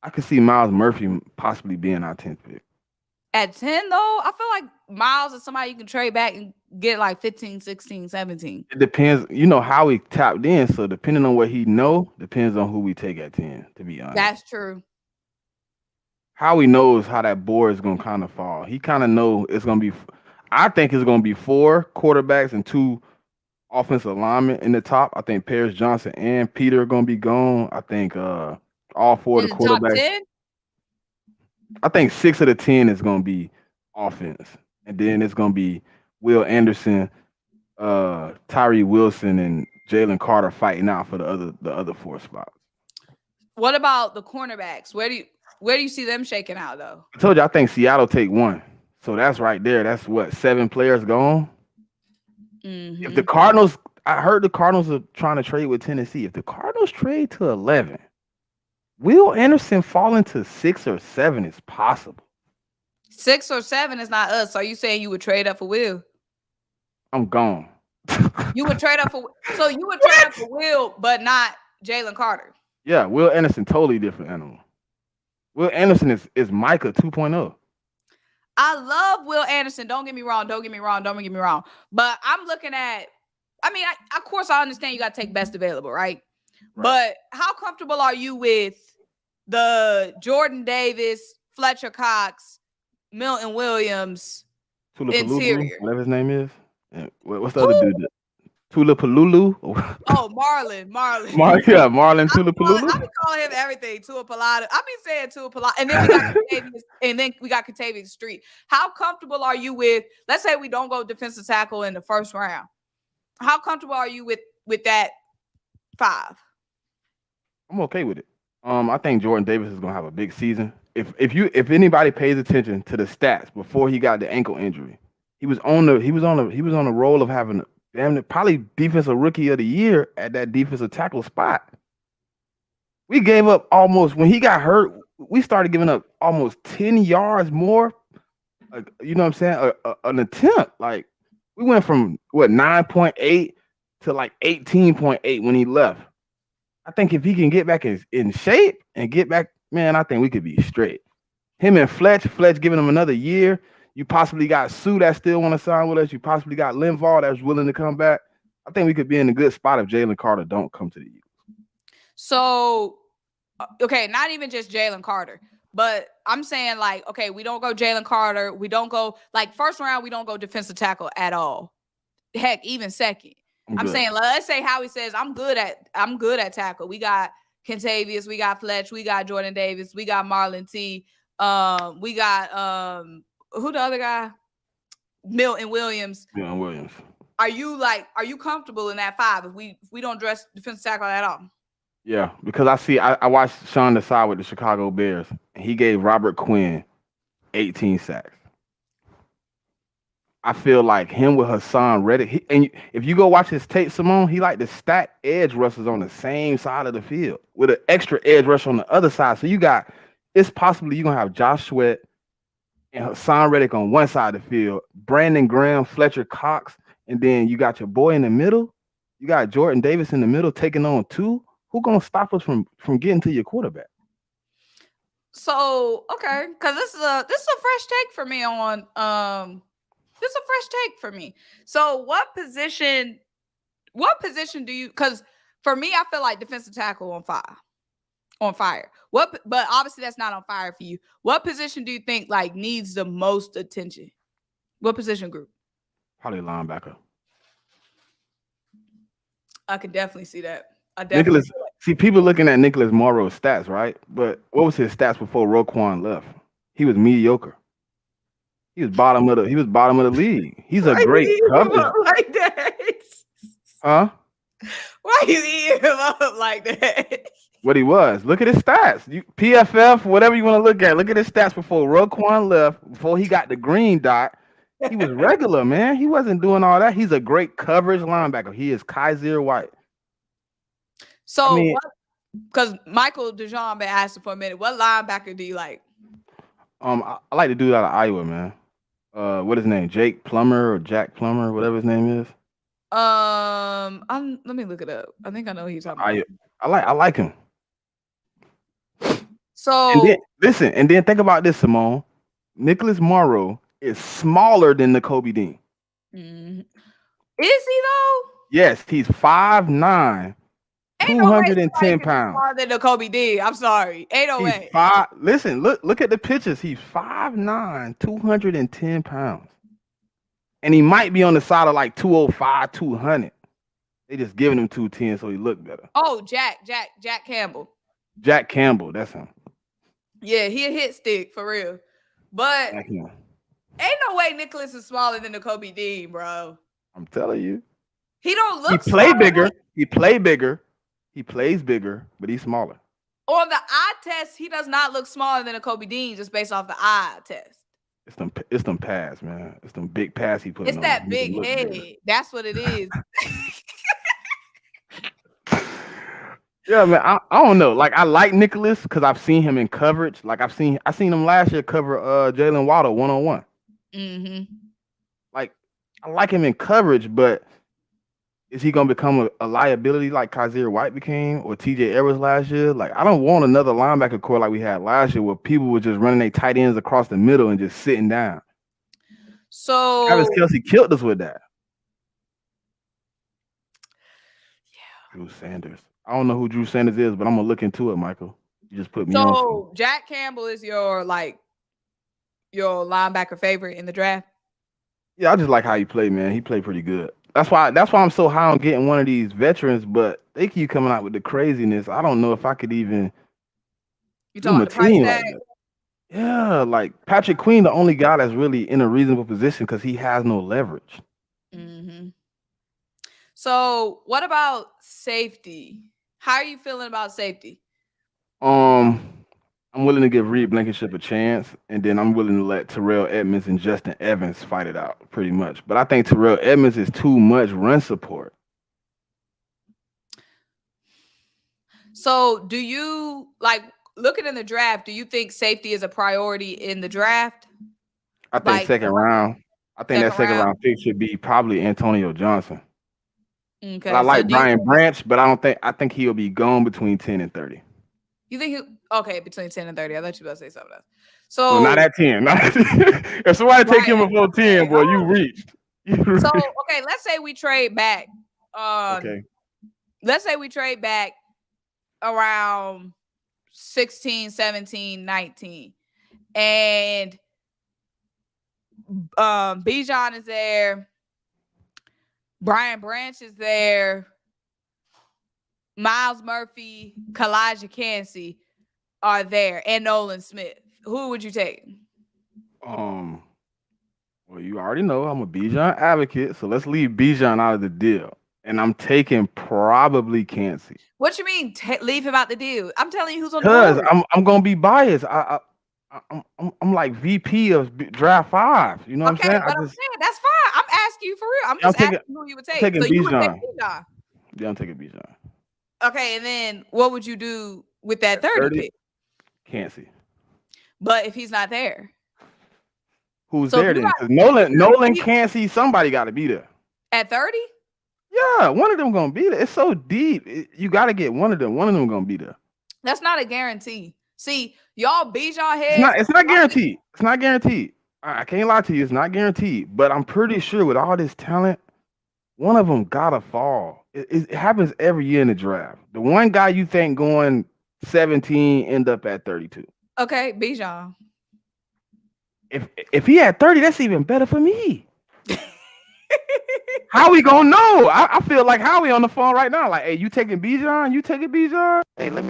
I could see Miles Murphy possibly being our 10th pick. At 10, though, I feel like Miles is somebody you can trade back and get like 15, 16, 17. It depends. How he tapped in. So depending on what he depends on who we take at 10, to be honest. That's true. How he knows how that board is going to kind of fall. He kind of know it's going to be, I think it's going to be 4 quarterbacks and 2 offensive linemen in the top. I think Paris Johnson and Peter are going to be gone. I think all 4 of the quarterbacks. Top 10? I think 6 of the 10 is going to be offense. And then it's going to be Will Anderson, Tyree Wilson, and Jalen Carter fighting out for the other 4 spots. What about the cornerbacks? Where do you see them shaking out, though? I told you, I think Seattle take 1. So that's right there. That's what, 7 players gone? Mm-hmm. If the Cardinals, I heard the Cardinals are trying to trade with Tennessee. If the Cardinals trade to 11, will Anderson fall into 6 or 7 is possible. 6 or 7 is not us. So you saying you would trade up for Will? I'm gone. You would trade up for so you would trade up for Will, but not Jalen Carter. Yeah, Will Anderson, totally different animal. Will Anderson is Micah 2.0. I love Will Anderson. Don't get me wrong. Don't get me wrong. Don't get me wrong. But I'm looking at, I mean, of course, I understand you got to take best available, right? But how comfortable are you with the Jordan Davis, Fletcher Cox, Milton Williams interior? Whatever his name is. And what's the other Who? dude? Tulapalulu? Oh, Marlon. Yeah, Marlon Tulapalulu. I be calling him everything. Tua Palata. I be saying Tua Palata. And then we got Contavious Street. How comfortable are you with, let's say we don't go defensive tackle in the first round. How comfortable are you with that 5? I'm okay with it. I think Jordan Davis is gonna have a big season. If anybody pays attention to the stats before he got the ankle injury, he was on the roll of having probably defensive rookie of the year at that defensive tackle spot. We gave up almost when he got hurt. We started giving up almost 10 yards more. You know what I'm saying? An attempt. Like we went from 9.8 to like 18.8 when he left. I think if he can get back in shape and get back, man, I think we could be straight. Him and Fletch giving him another year. You possibly got Sue that still want to sign with us. You possibly got Linval that's willing to come back. I think we could be in a good spot if Jalen Carter don't come to the Eagles. So, okay, not even just Jalen Carter, but I'm saying like, okay, we don't go Jalen Carter. We don't go like first round. We don't go defensive tackle at all. Heck, even second. I'm saying, let's say Howie says, I'm good at tackle. We got Contavious, we got Fletch, we got Jordan Davis, we got Marlon T. We got who the other guy? Milton Williams. Are you comfortable in that 5 if we don't dress defensive tackle at all? Yeah, because I watched Sean Desai with the Chicago Bears, and he gave Robert Quinn 18 sacks. I feel like him with Hassan Reddick, and if you go watch his tape, Symone, he like to stack edge rushers on the same side of the field with an extra edge rush on the other side. So it's possibly you're going to have Josh Sweat and Hassan Reddick on one side of the field, Brandon Graham, Fletcher Cox, and then you got your boy in the middle. You got Jordan Davis in the middle taking on 2. Who going to stop us from getting to your quarterback? So, okay, because this is a fresh take for me on This is a fresh take for me. So what position do you, because for me, I feel like defensive tackle on fire. But obviously that's not on fire for you. What position do you think like needs the most attention? What position group? Probably linebacker. I can definitely see that. People looking at Nicholas Morrow's stats, right? But what was his stats before Roquan left? He was mediocre. He was bottom of the league. He's a great coverage. Like that? Huh? Why you eating him up like that? What he was. Look at his stats. PFF, whatever you want to look at. Look at his stats before Roquan left, before he got the green dot. He was regular, man. He wasn't doing all that. He's a great coverage linebacker. He is Kaiser White. So, because Michael DeJean been asking for a minute, what linebacker do you like? I like to do that out of Iowa, man. What his name? Jake Plummer or Jack Plummer, whatever his name is. Let me look it up. I think I know who he's talking about. I like him. So and then think about this, Symone. Nicholas Morrow is smaller than Nakobe Dean. Mm-hmm. Is he though? Yes, he's 5'9", 210 pounds. Smaller than Nakobe Dean. I'm sorry. Ain't no way. Listen, look at the pictures. He's 5'9", 210 pounds. And he might be on the side of like 205, 200. They just giving him 210 so he look better. Oh, Jack Campbell. Jack Campbell, that's him. Yeah, he a hit stick for real. But ain't no way Nicholas is smaller than Nakobe Dean, bro. I'm telling you. He don't look He play bigger. He play bigger. He plays bigger, but he's smaller. On the eye test, he does not look smaller than Nakobe Dean just based off the eye test. It's them pads, man. It's them big pads he put. It's that big head. That's what it is. Yeah, man. I don't know. Like I like Nicholas because I've seen him in coverage. Like I seen him last year cover Jalen Waddle 1-on-1. Mm-hmm. Like I like him in coverage, but is he gonna become a liability like Kaiser White became or TJ Edwards last year? Like I don't want another linebacker core like we had last year where people were just running their tight ends across the middle and just sitting down. Travis So Kelsey killed us with that. Drew Sanders. I don't know who Drew Sanders is, but I'm gonna look into it, Michael. You just put me on to. so Jack Campbell is your linebacker favorite in the draft. Yeah, I just like how he played, man. He played pretty good. That's why I'm so high on getting one of these veterans, but they keep coming out with the craziness. I don't know if I could even You give him talking a the price team tag? like that. Yeah, like Patrick Queen, the only guy that's really in a reasonable position because he has no leverage. Mm-hmm. So what about safety? How are you feeling about safety? Um, I'm willing to give Reed Blankenship a chance, and then I'm willing to let Terrell Edmonds and Justin Evans fight it out, pretty much. But I think Terrell Edmonds is too much run support. So do you like looking in the draft? Do you think safety is a priority in the draft? I think Like second round. I think that second second round? round pick should be probably Antonio Johnson. But I Okay. So like do you Brian Branch, but I think he'll be gone between 10 and 30. you think okay, between 10 and 30? I thought you were about to say something else. No, not So at 10. Not at 10. If somebody take right. him before 10, Okay. boy, you reached. You So reached. okay, let's say we trade back. Um, Okay. let's say we trade back around 16, 17, 19. And Bijan is there, Brian Branch is there, Miles Murphy, Kalijah Cansey are there, and Nolan Smith. Who would you take? Um, well, you already know I'm a Bijan advocate, so let's leave Bijan out of the deal. And I'm taking probably Cansey. What you mean leave him out the deal? I'm telling you who's on the Cause board. I'm gonna be biased. I'm like VP of draft 5. You know what I'm Okay, saying? but I'm saying that's fine. I'm asking you for real. I'm Yeah, just asking who you would I'm take. So taking you would take Bijan. Bijan. Yeah, I'm taking Bijan. Okay, and then what would you do with that At 30 30, pick? Cansey. But if he's not there. Who's So if there you then? got Because if you Nolan got can't see somebody got to be there. at 30, Yeah, one of them gonna be there. It's so deep. You got to get one of them. One of them gonna be there. that's not a guarantee. See, y'all beat y'all It's heads. not. It's not guaranteed. It's not guaranteed. I can't lie to you. It's not guaranteed. But I'm pretty sure with all this talent, one of them gotta fall. It happens every year in the draft. The one guy you think going 17 end up at 32. Okay, Bijan. If he had 30, that's even better for me. How we gonna know? I feel like Howie on the phone right now. Like, hey, you taking Bijan? You taking Bijan? Hey, let me.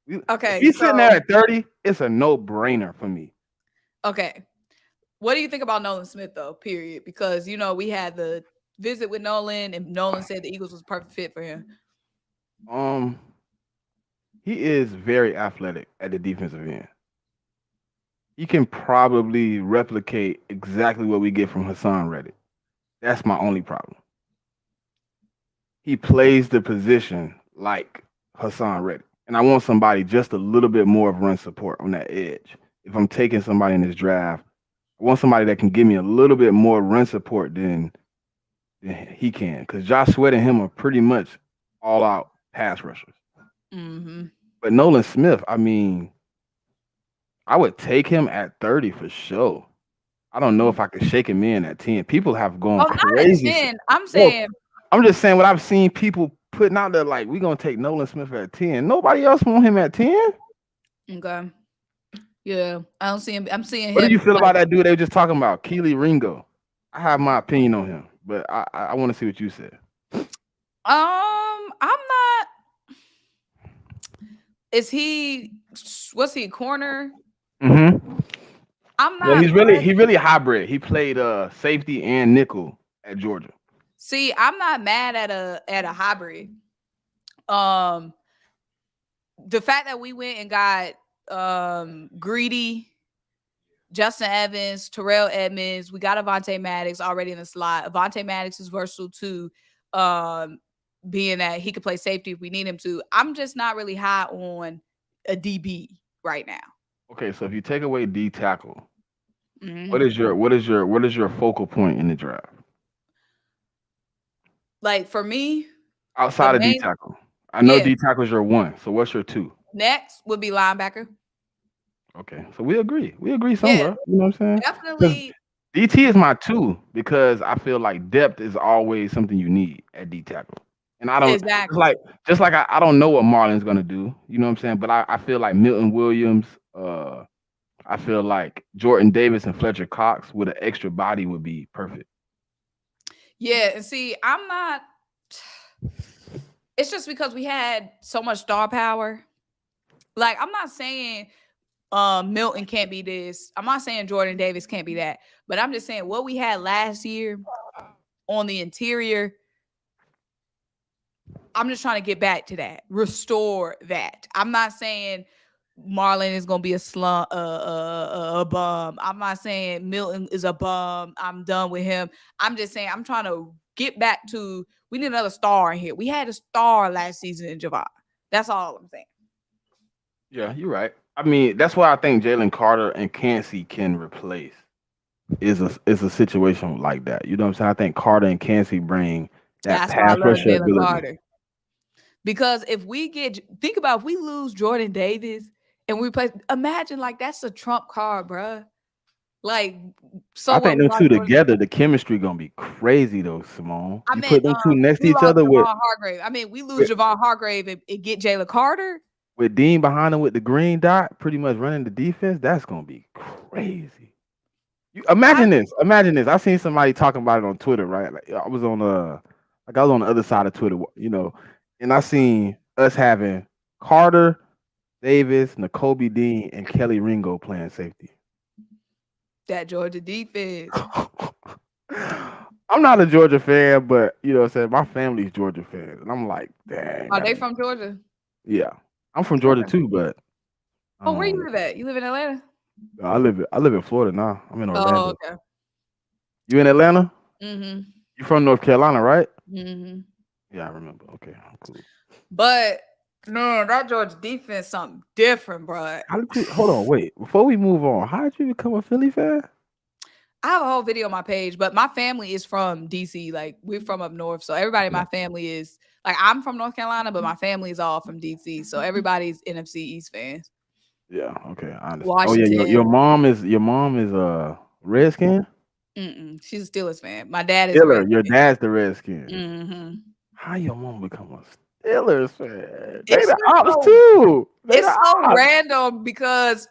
If Okay, he's sitting there so at 30, it's a no-brainer for me. okay. What do you think about Nolan Smith though? Period. Because we had the visit with Nolan, and Nolan said the Eagles was a perfect fit for him. Um, he is very athletic at the defensive end. He can probably replicate exactly what we get from Hassan Reddick. That's my only problem. He plays the position like Hassan Reddick. And I want somebody just a little bit more of run support on that edge. If I'm taking somebody in this draft, I want somebody that can give me a little bit more run support than he can. Because Josh Sweat and him are pretty much all out pass rushers. Mm-hmm. But Nolan Smith, I mean, I would take him at 30 for sure. I don't know if I could shake him in at 10. People have gone Oh, not at crazy. 10. I'm Well, saying I'm just saying what I've seen people putting out there like we're gonna take Nolan Smith at 10. Nobody else want him at 10. okay. Yeah, I don't see him. I'm seeing What do you him feel like about that dude they were just talking about? Keely Ringo. I have my opinion on him, but I want to see what you said. I'm not. Is he? What's he? Corner? Mm-hmm. I'm Well, not mad. he really hybrid. He played safety and nickel at Georgia. See, I'm not mad at a hybrid. Um, the fact that we went and got Greedy, Justin Evans, Terrell Edmonds, we got Avonte Maddox already in the slot. Avonte Maddox is versatile too. Um, being that he could play safety if we need him to. I'm just not really high on a DB right now. Okay, so if you take away D tackle, Hmm what is your focal point in the draft Like for me, the outside of D main tackle? I know yeah, D tackle is your one. So what's your two? next would be linebacker. Okay, so we agree. We agree Yeah, somewhere. You know what I'm saying? Because definitely. DT is my two because I feel like depth is always something you need at D tackle. And I don't just like Exactly. I don't know what Marlon's gonna do. You know what I'm saying? But I feel like Milton Williams, I feel like Jordan Davis and Fletcher Cox with an extra body would be perfect. Yeah, and see, I'm not. It's just because we had so much star power. Like, I'm not saying Milton can't be this. I'm not saying Jordan Davis can't be that. But I'm just saying what we had last year on the interior, I'm just trying to get back to that, restore that. I'm not saying Marlon is gonna be a slum, a bum. I'm not saying Milton is a bum. I'm done with him. I'm just saying I'm trying to get back to. We need another star in here. We had a star last season in Javon. That's all I'm saying. Yeah, you're right. I mean, that's why I think Jalen Carter and Cansey can replace is a situation like that. You know what I'm saying? I think Carter and Cansey bring that That's why I pass love rusher Jalen ability. Carter. Because if we think about if we lose Jordan Davis and we play, imagine like that's a trump card, bruh. Like, so I what think we them lost two Jordan. together, the chemistry gonna be crazy though, Simone. I You meant put them two next to we each lost other Javon Hargrave. I mean, we lose with, Javon Hargrave and get Jalen Carter. with Dean behind him with the green dot, pretty much running the defense. That's gonna be crazy. You I imagine this. Imagine this. I seen somebody talking about it on Twitter, right? Like I was on the other side of Twitter, and I seen us having Carter, Davis, N'Kobe Dean, and Kelly Ringo playing safety. that Georgia defense. I'm not a Georgia fan, but you know what I'm saying? My family's Georgia fans. And I'm like, dang, Are that'd they be from Georgia? yeah. I'm from Georgia Okay. too, but Oh, where you um live at? You live in Atlanta? I live in Florida now. I'm in Oh, Orlando. okay. You in Atlanta? Mm-hmm. You from North Carolina, right? Mm-hmm. Yeah, I remember. Okay, cool. But man, that Georgia defense something different, bro. How did you hold on, wait, before we move on, how did you become a Philly fan? I have a whole video on my page, but my family is from DC. Like we're from up north, so everybody in Yeah. my family is like I'm from North Carolina, but my family is all from DC. So everybody's NFC East fans. Yeah, okay, I understand. Oh yeah, your Washington, mom is Redskin? she's a Steelers fan. My dad is a Steeler. Red. Your dad's the Redskins. Mm-hmm. How your mom become a Steelers fan? They It's the just ops so too. They the it's so ops. random because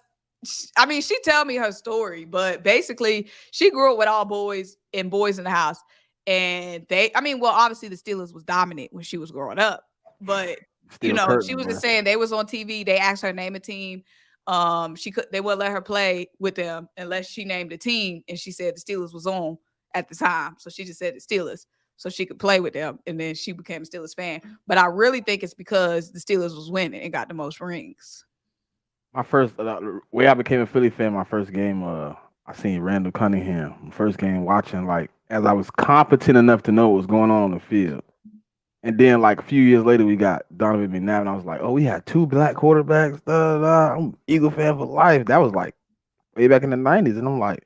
I mean she tell me her story, but basically she grew up with all boys and boys in the house, and I mean, well, obviously the Steelers was dominant when she was growing up, but you Still know, she Curtin, was just man. saying they was on TV. They asked her to name a team. They wouldn't let her play with them unless she named a team, and she said the Steelers was on at the time, so she just said the Steelers so she could play with them, and then she became a Steelers fan. But I really think it's because the Steelers was winning and got the most rings. My first way I became a Philly fan. My first game, I seen Randall Cunningham. My first game watching, like as I was competent enough to know what was going on the field. And then like a few years later, we got Donovan McNabb, and I was like, oh, we had two black quarterbacks. Da, da, da. I'm Eagle fan for life. That was like way back in the '90s, and I'm like,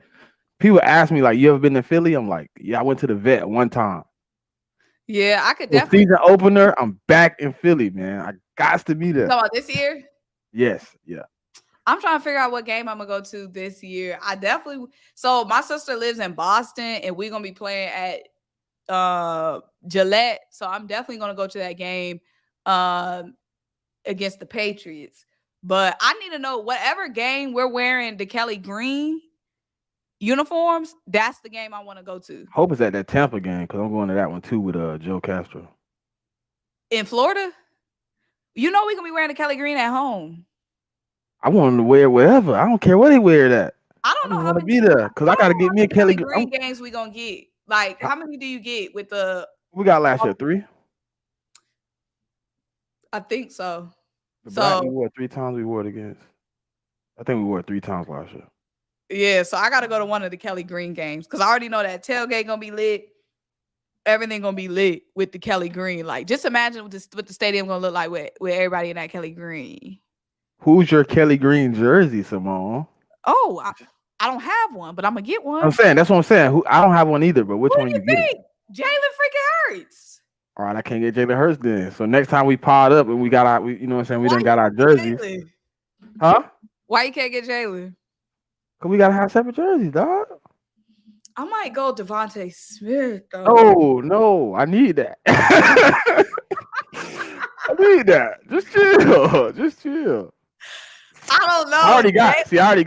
people ask me like, you ever been to Philly? I'm like, yeah, I went to the vet one time. Yeah, I could So definitely season opener, I'm back in Philly, man. I got to be there. talk about this year. Yes, yeah. I'm trying to figure out what game I'm gonna go to this year. I definitely so my sister lives in Boston and we're gonna be playing at Gillette. So I'm definitely gonna go to that game um against the Patriots. But I need to know whatever game we're wearing the Kelly Green uniforms, that's the game I want to go to. Hope it's at that Tampa game because I'm going to that one too with Joe Castro. In Florida, you know we're gonna be wearing the Kelly Green at home. I want him to wear it wherever. I don't care where they wear it at. I I don't just know how want to many be there because I I don't got to know get how me a many Kelly. Kelly Green games we gonna get. Like, how many do you get with the? We got last year 3. I think so. The black we So wore 3 times. We wore it against. I think we wore it 3 times last year. yeah, so I gotta go to one of the Kelly Green games because I already know that tailgate gonna be lit. everything gonna be lit with the Kelly Green. Like, just imagine what the stadium gonna look like with everybody in that Kelly Green. Who's your Kelly Green jersey, Symone? Oh, I don't have one, but I'm gonna get one. I'm saying that's what I'm saying. Who I don't have one either, but which Who one do you you getting? think? Jalen freaking Hurts. All right, I can't get Jalen Hurts then. So next time we pod up and we got our, you know what I'm saying, we Why done got you our can't jerseys, get Jalen? huh? Why you can't get Jalen? Cause we gotta have separate jerseys, dog. I might go Devontae Smith though. Oh no, I need that. I need that. Just chill. Just chill. I don't I know. already got. See, I already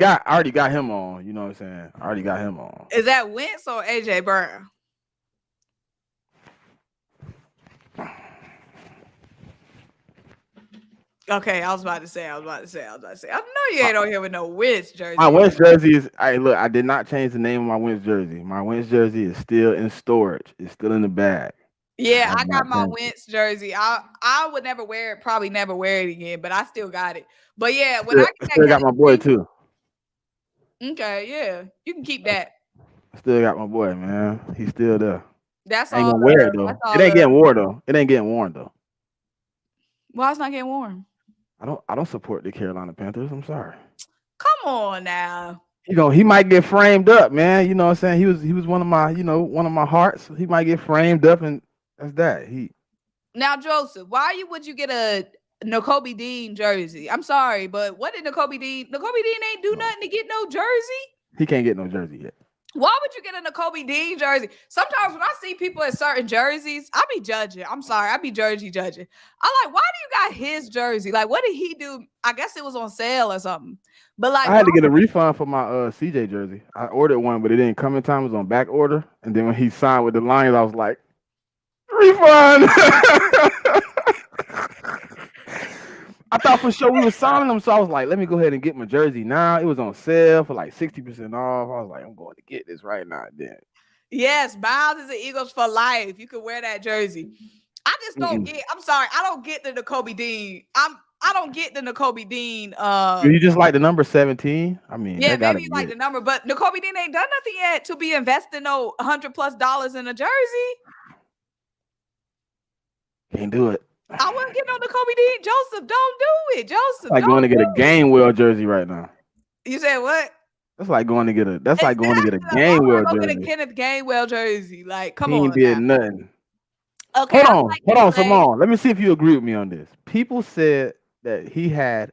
got him on. You know what I'm saying? I already got him on. Is that Wentz or AJ Brown? Okay, I was about to say. I know you ain't on here with no Wentz jersey. My Wentz jersey is. Look. I did not change the name of my Wentz jersey. My Wentz jersey is still in storage. It's still in the bag. Yeah, have I got not my changed it. Wentz jersey. I would never wear it, probably never wear it again, but I still got it. But yeah, when I Still, get that still got Kelly my boy Green, too. okay, yeah, you can keep that. Still got my boy, man. He's still there. That's I ain't all gonna wear love. it though. That's all It ain't love. getting worn though. It ain't getting worn though. Why it's not getting warm? I don't support the Carolina Panthers. I'm sorry. Come on now. He might get framed up, man. You know what I'm saying? He was one of my, one of my hearts. He might get framed up, and that's that. Now, Joseph, why would you get a Nakobe Dean jersey? I'm sorry, but what did Nakobe Dean? Nakobe Dean ain't do nothing to get no jersey. He can't get no jersey yet. Why would you get a Nakobe Dean jersey? Sometimes when I see people in certain jerseys, I be judging. I'm sorry, I be jersey judging. I'm like, why do you got his jersey? Like, what did he do? I guess it was on sale or something. But like, I had to get a refund for my CJ jersey. I ordered one, but it didn't come in time. It was on back order, and then when he signed with the Lions, I was like, refund. I thought for sure we were signing them, so I was like, let me go ahead and get my jersey now. It was on sale for like 60% off. I was like, I'm going to get this right now. Then yes, Miles is an Eagles for life. You can wear that jersey. I just don't get. I'm sorry, I don't get the Nakobe Dean. I don't get the Nakobe Dean. You just like the number 17? I mean, Yeah, that gotta maybe you be like it. the number, but Nakobe Dean ain't done nothing yet to be investing no $100+ in a jersey. Can't do it. I wouldn't get no Nakobe Dean. Joseph, don't do it. Joseph, Like going to get a Gainwell jersey right now. You said what? That's like going to get a. That's like going to get a Exactly. Why would I Gainwell go get a jersey. Kenneth Gainwell jersey? Like, come He on ain't now. did nothing. Okay, Hold on, say, Symone. Let me see if you agree with me on this. People said that he had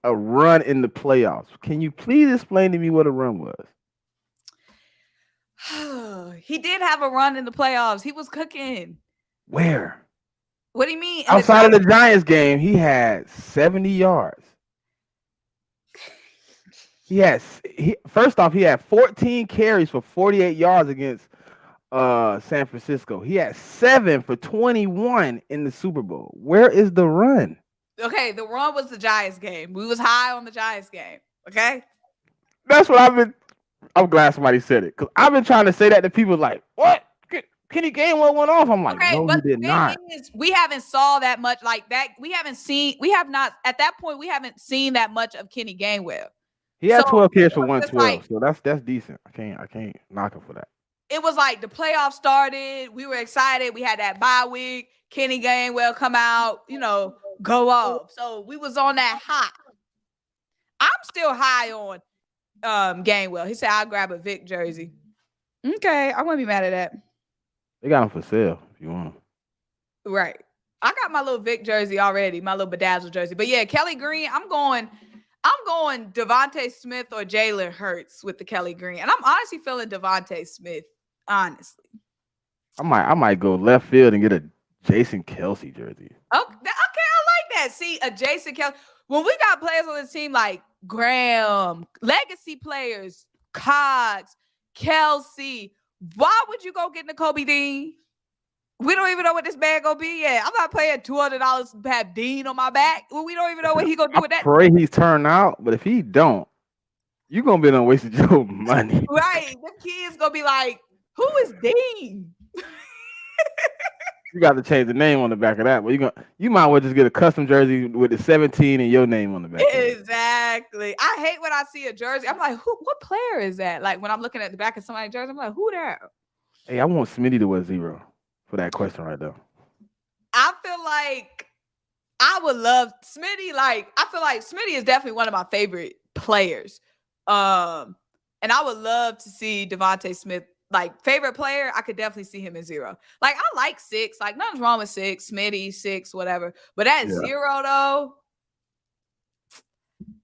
a run in the playoffs. Can you please explain to me what a run was? he did have a run in the playoffs. He was cooking. Where? What do you mean? Outside of the Giants game, he had 70 yards. First off, he had 14 carries for 48 yards against San Francisco. He had 7 for 21 in the Super Bowl. Where is the run? Okay, the run was the Giants game. We was high on the Giants game. Okay, that's what I'm glad somebody said it, because I've been trying to say that to people. Like, what? Kenny Gainwell went off. I'm like, okay, no, he did not. We haven't saw that much like that. We have not at that point. We haven't seen that much of Kenny Gainwell. He had 12 carries for 112, so that's decent. I can't knock him for that. It was like the playoffs started. We were excited. We had that bye week. Kenny Gainwell come out, go off. So we was on that high. I'm still high on Gainwell. He said, I'll grab a Vic jersey. Okay, I wouldn't be mad at that. They got him for sale if you want him. Right. I got my little Vic jersey already, my little bedazzled jersey. But yeah, Kelly Green, I'm going Devontae Smith or Jalen Hurts with the Kelly Green. And I'm honestly feeling Devontae Smith, honestly. I might go left field and get a Jason Kelce jersey. Okay, I like that. See, a Jason Kelce. When we got players on the team like Graham, legacy players, Cox, Kelce, why would you go get Nakobe Dean? We don't even know what this bag gonna be yet. I'm not paying $200 to have Dean on my back. Well, we don't even know what he gonna do with that. I pray he's turned out, but if he don't, you're gonna be done wasted your money. Right. The kids gonna be like, who is Dean? You got to change the name on the back of that, but you might well just get a custom jersey with the 17 and your name on the back. Exactly. I hate when I see a jersey. I'm like, what player is that? Like when I'm looking at the back of somebody's jersey, I'm like, who that? Hey, I want Smitty to wear 0. for that question right there. I feel like I would love Smitty. Like, I feel like Smitty is definitely one of my favorite players. And I would love to see Devontae Smith, like, favorite player. I could definitely see him in 0. Like, I like 6. Like, nothing's wrong with 6, Smitty, 6, whatever. But at 0, though,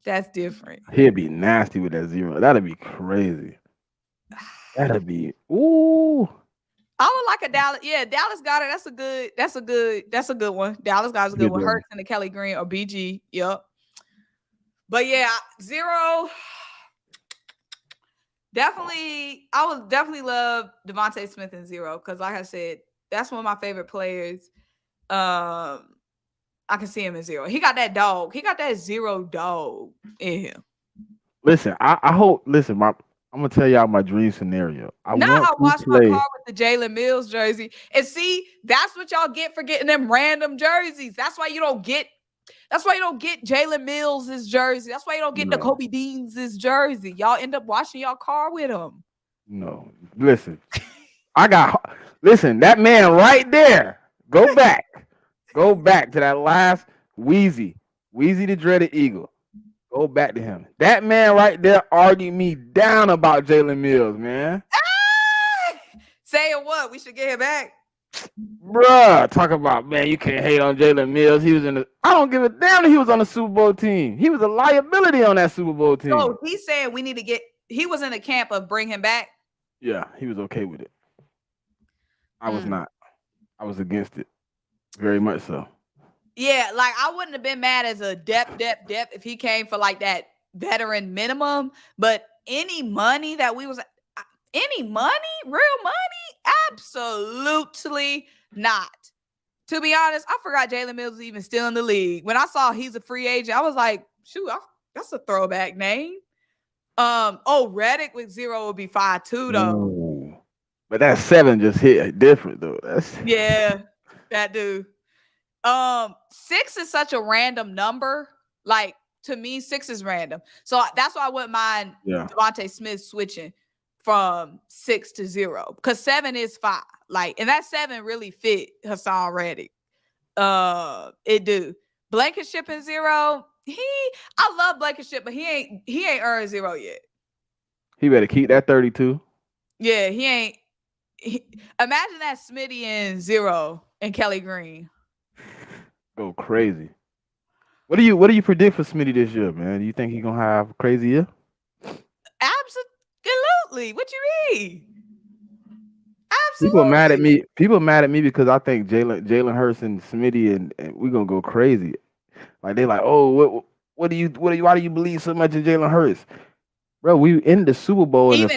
that's different. He'd be nasty with that 0. That'd be crazy. That'd be ooh. I would like a Dallas. Yeah, Dallas got it. That's a good one. Dallas got a good one. Hurts and the Kelly Green or BG. Yep. But yeah, 0. Definitely, I would definitely love Devontae Smith in 0 because, like I said, that's one of my favorite players. I can see him in 0. He got that dog. He got that 0 dog in him. Listen, I hope. Listen, I'm gonna tell y'all my dream scenario. I watch my car with the Jalen Mills jersey, and see, that's what y'all get for getting them random jerseys. That's why you don't get Jalen Mills' jersey. That's why you don't get the Kobe Dean's jersey. Y'all end up washing y'all car with him. No, listen, listen, that man right there. Go back to that last Weezy the Dreaded Eagle. Go back to him. That man right there argued me down about Jalen Mills, man. Saying what? We should get him back. Bruh, talk about, man, you can't hate on Jalen Mills. I don't give a damn that he was on the Super Bowl team. He was a liability on that Super Bowl team. So he's saying he was in the camp of bring him back? Yeah, he was okay with it. I was not. I was against it. Very much so. Yeah, like I wouldn't have been mad as a depth if he came for like that veteran minimum. But any money, real money, absolutely not. To be honest, I forgot Jalen Mills was even still in the league. When I saw he's a free agent, I was like, shoot, that's a throwback name. Reddick with 0 would be 5 too, though. Ooh. But that 7 just hit different though. Yeah, that dude. 6 is such a random number. Like, to me, 6 is random. So that's why I wouldn't mind Devontae Smith switching from 6 to 0. Because 7 is 5. Like, and that 7 really fit Hassan Reddick. It do. Blankenship in 0. I love Blankenship, but he ain't earned 0 yet. He better keep that 32. Yeah, he ain't. Imagine that Smitty in 0 and Kelly Green. Go crazy. What do you predict for Smitty this year, man? Do you think he's gonna have a crazy year? Absolutely. What you mean? Absolutely. People mad at me because I think Jalen Hurts and Smitty and we're gonna go crazy. Like they like, oh, why do you believe so much in Jalen Hurts? Bro, we in the Super Bowl and the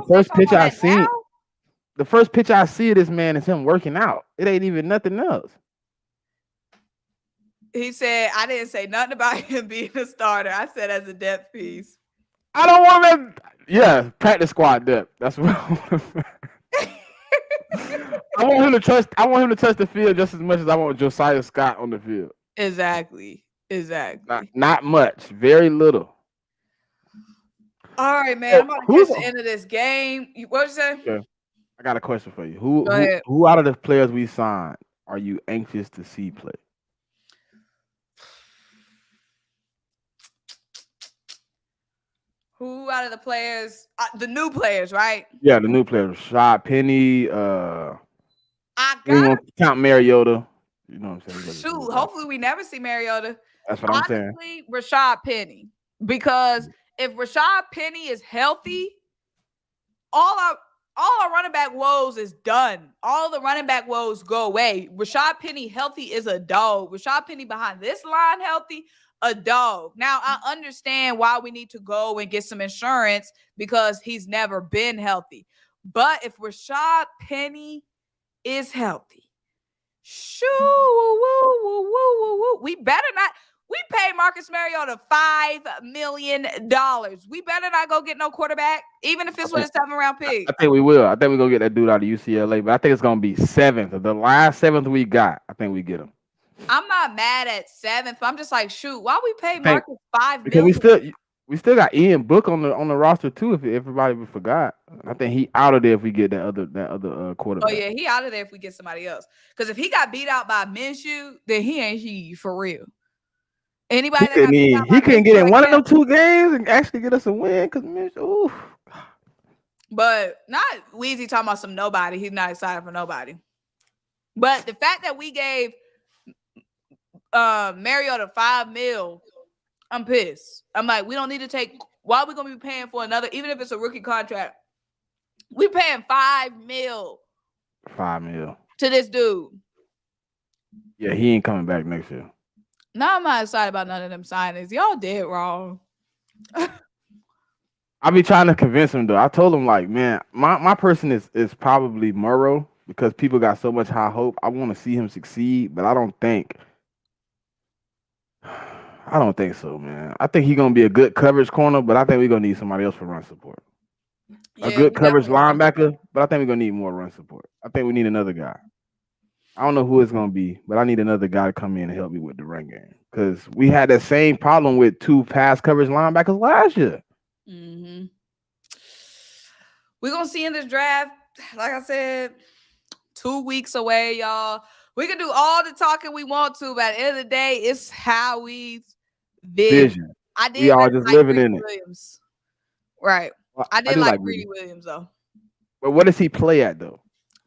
first pitch I seen. The first pitch I see of this man is him working out. It ain't even nothing else. He said, I didn't say nothing about him being a starter. I said as a depth piece. I don't want to. Yeah, practice squad depth. That's what I want. I want him to trust. I want him to touch the field just as much as I want Josiah Scott on the field. Exactly. Not much. Very little. All right, man. I'm about to catch the end of this game. What you say? Yeah. I got a question for you. Who out of the players we signed are you anxious to see play? Who out of the players? The new players, right? Yeah, the new players. Rashad Penny. I got count Mariota. You know what I'm saying? Shoot, hopefully we never see Mariota. That's what I'm saying. Rashad Penny, because if Rashad Penny is healthy, all our running back woes is done. All the running back woes go away. Rashad Penny healthy is a dog. Rashad Penny behind this line healthy, a dog. Now, I understand why we need to go and get some insurance because he's never been healthy. But if Rashad Penny is healthy, we better not. We paid Marcus Mariota $5 million. We better not go get no quarterback, even if it's with a 7th-round pick. I think we will. I think we're going to get that dude out of UCLA, but I think it's going to be 7th. The last 7th we got, I think we get him. I'm not mad at 7th, but I'm just like, shoot, why we pay Marcus $5 million? Because We still got Ian Book on the roster too. If everybody forgot, I think he out of there if we get that other Oh quarterback. yeah, he out of there if we get somebody else. Because if he got beat out by Minshew, then he ain't he for real. Anybody that got beat out He by couldn't get Minshew, in I one of can't. them 2 games and actually get us a win because oof. But not Weezy talking about some nobody. He's not excited for nobody. But the fact that we gave Mariota $5 million, I'm pissed. I'm like, we don't need to take. Why are we gonna be paying for another? Even if it's a rookie contract, we paying $5 million 5 mil. to this dude. Yeah, he ain't coming back next year. Now I'm not excited about none of them signings. Y'all did wrong. I be trying to convince him though. I told him like, man, my person is probably Murrow because people got so much high hope. I want to see him succeed, but I don't think so, man. I think he's gonna be a good coverage corner, but I think we're gonna need somebody else for run support. A Yeah, good we coverage definitely do. linebacker, but I think we're gonna need more run support. I think we need another guy. I don't know who it's gonna be, but I need another guy to come in and help me with the run game because we had that same problem with 2 pass coverage linebackers last year. Mm-hmm. We're gonna see in this draft, like I said, 2 weeks away, y'all. We can do all the talking we want to, but at the end of the day, it's how we vision. Vision. I We did all really just like living Greedy in it. Williams. Right. I I did do like like Greedy Greedy, Williams though. but what does he play at though?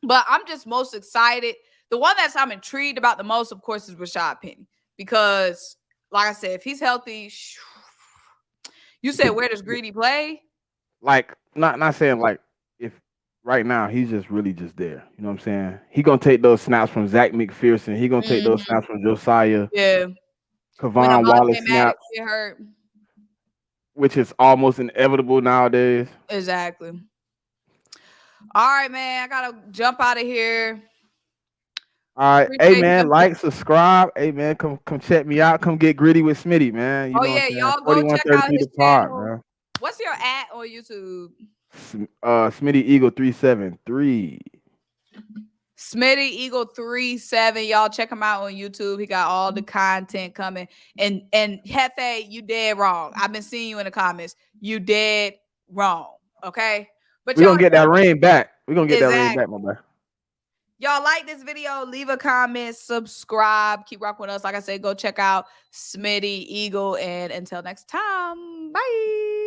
But I'm just most excited. The one that's I'm intrigued about the most, of course, is Rashad Penny. Because, like I said, if he's healthy, you He said could where does Greedy play? like not saying like if right now he's just really just there. You know what I'm saying? He gonna take those snaps from Zach McPherson. He gonna take those Mm-hmm. snaps from Josiah, Yeah. When Kavon Wallace Avonte Maddox snaps, get hurt. which is almost inevitable nowadays. Exactly. All right, man. I gotta jump out of here. All right, hey Appreciate man, you. like, subscribe, hey man, come check me out, come get gritty with Smitty, man. You Oh know what yeah, I'm saying? y'all go check out 4133 his the pod, channel. man. What's your at on YouTube? Smitty Eagle 373. Smitty Eagle 37. Y'all check him out on YouTube. He got all the content coming. And Hefe, you dead wrong. I've been seeing you in the comments. You dead wrong. Okay. But We're y'all gonna get that rain back. We're gonna get that rain exactly. back, my boy. Y'all like this video, leave a comment, subscribe, keep rocking with us. Like I said, go check out Smitty Eagle. And until next time, bye.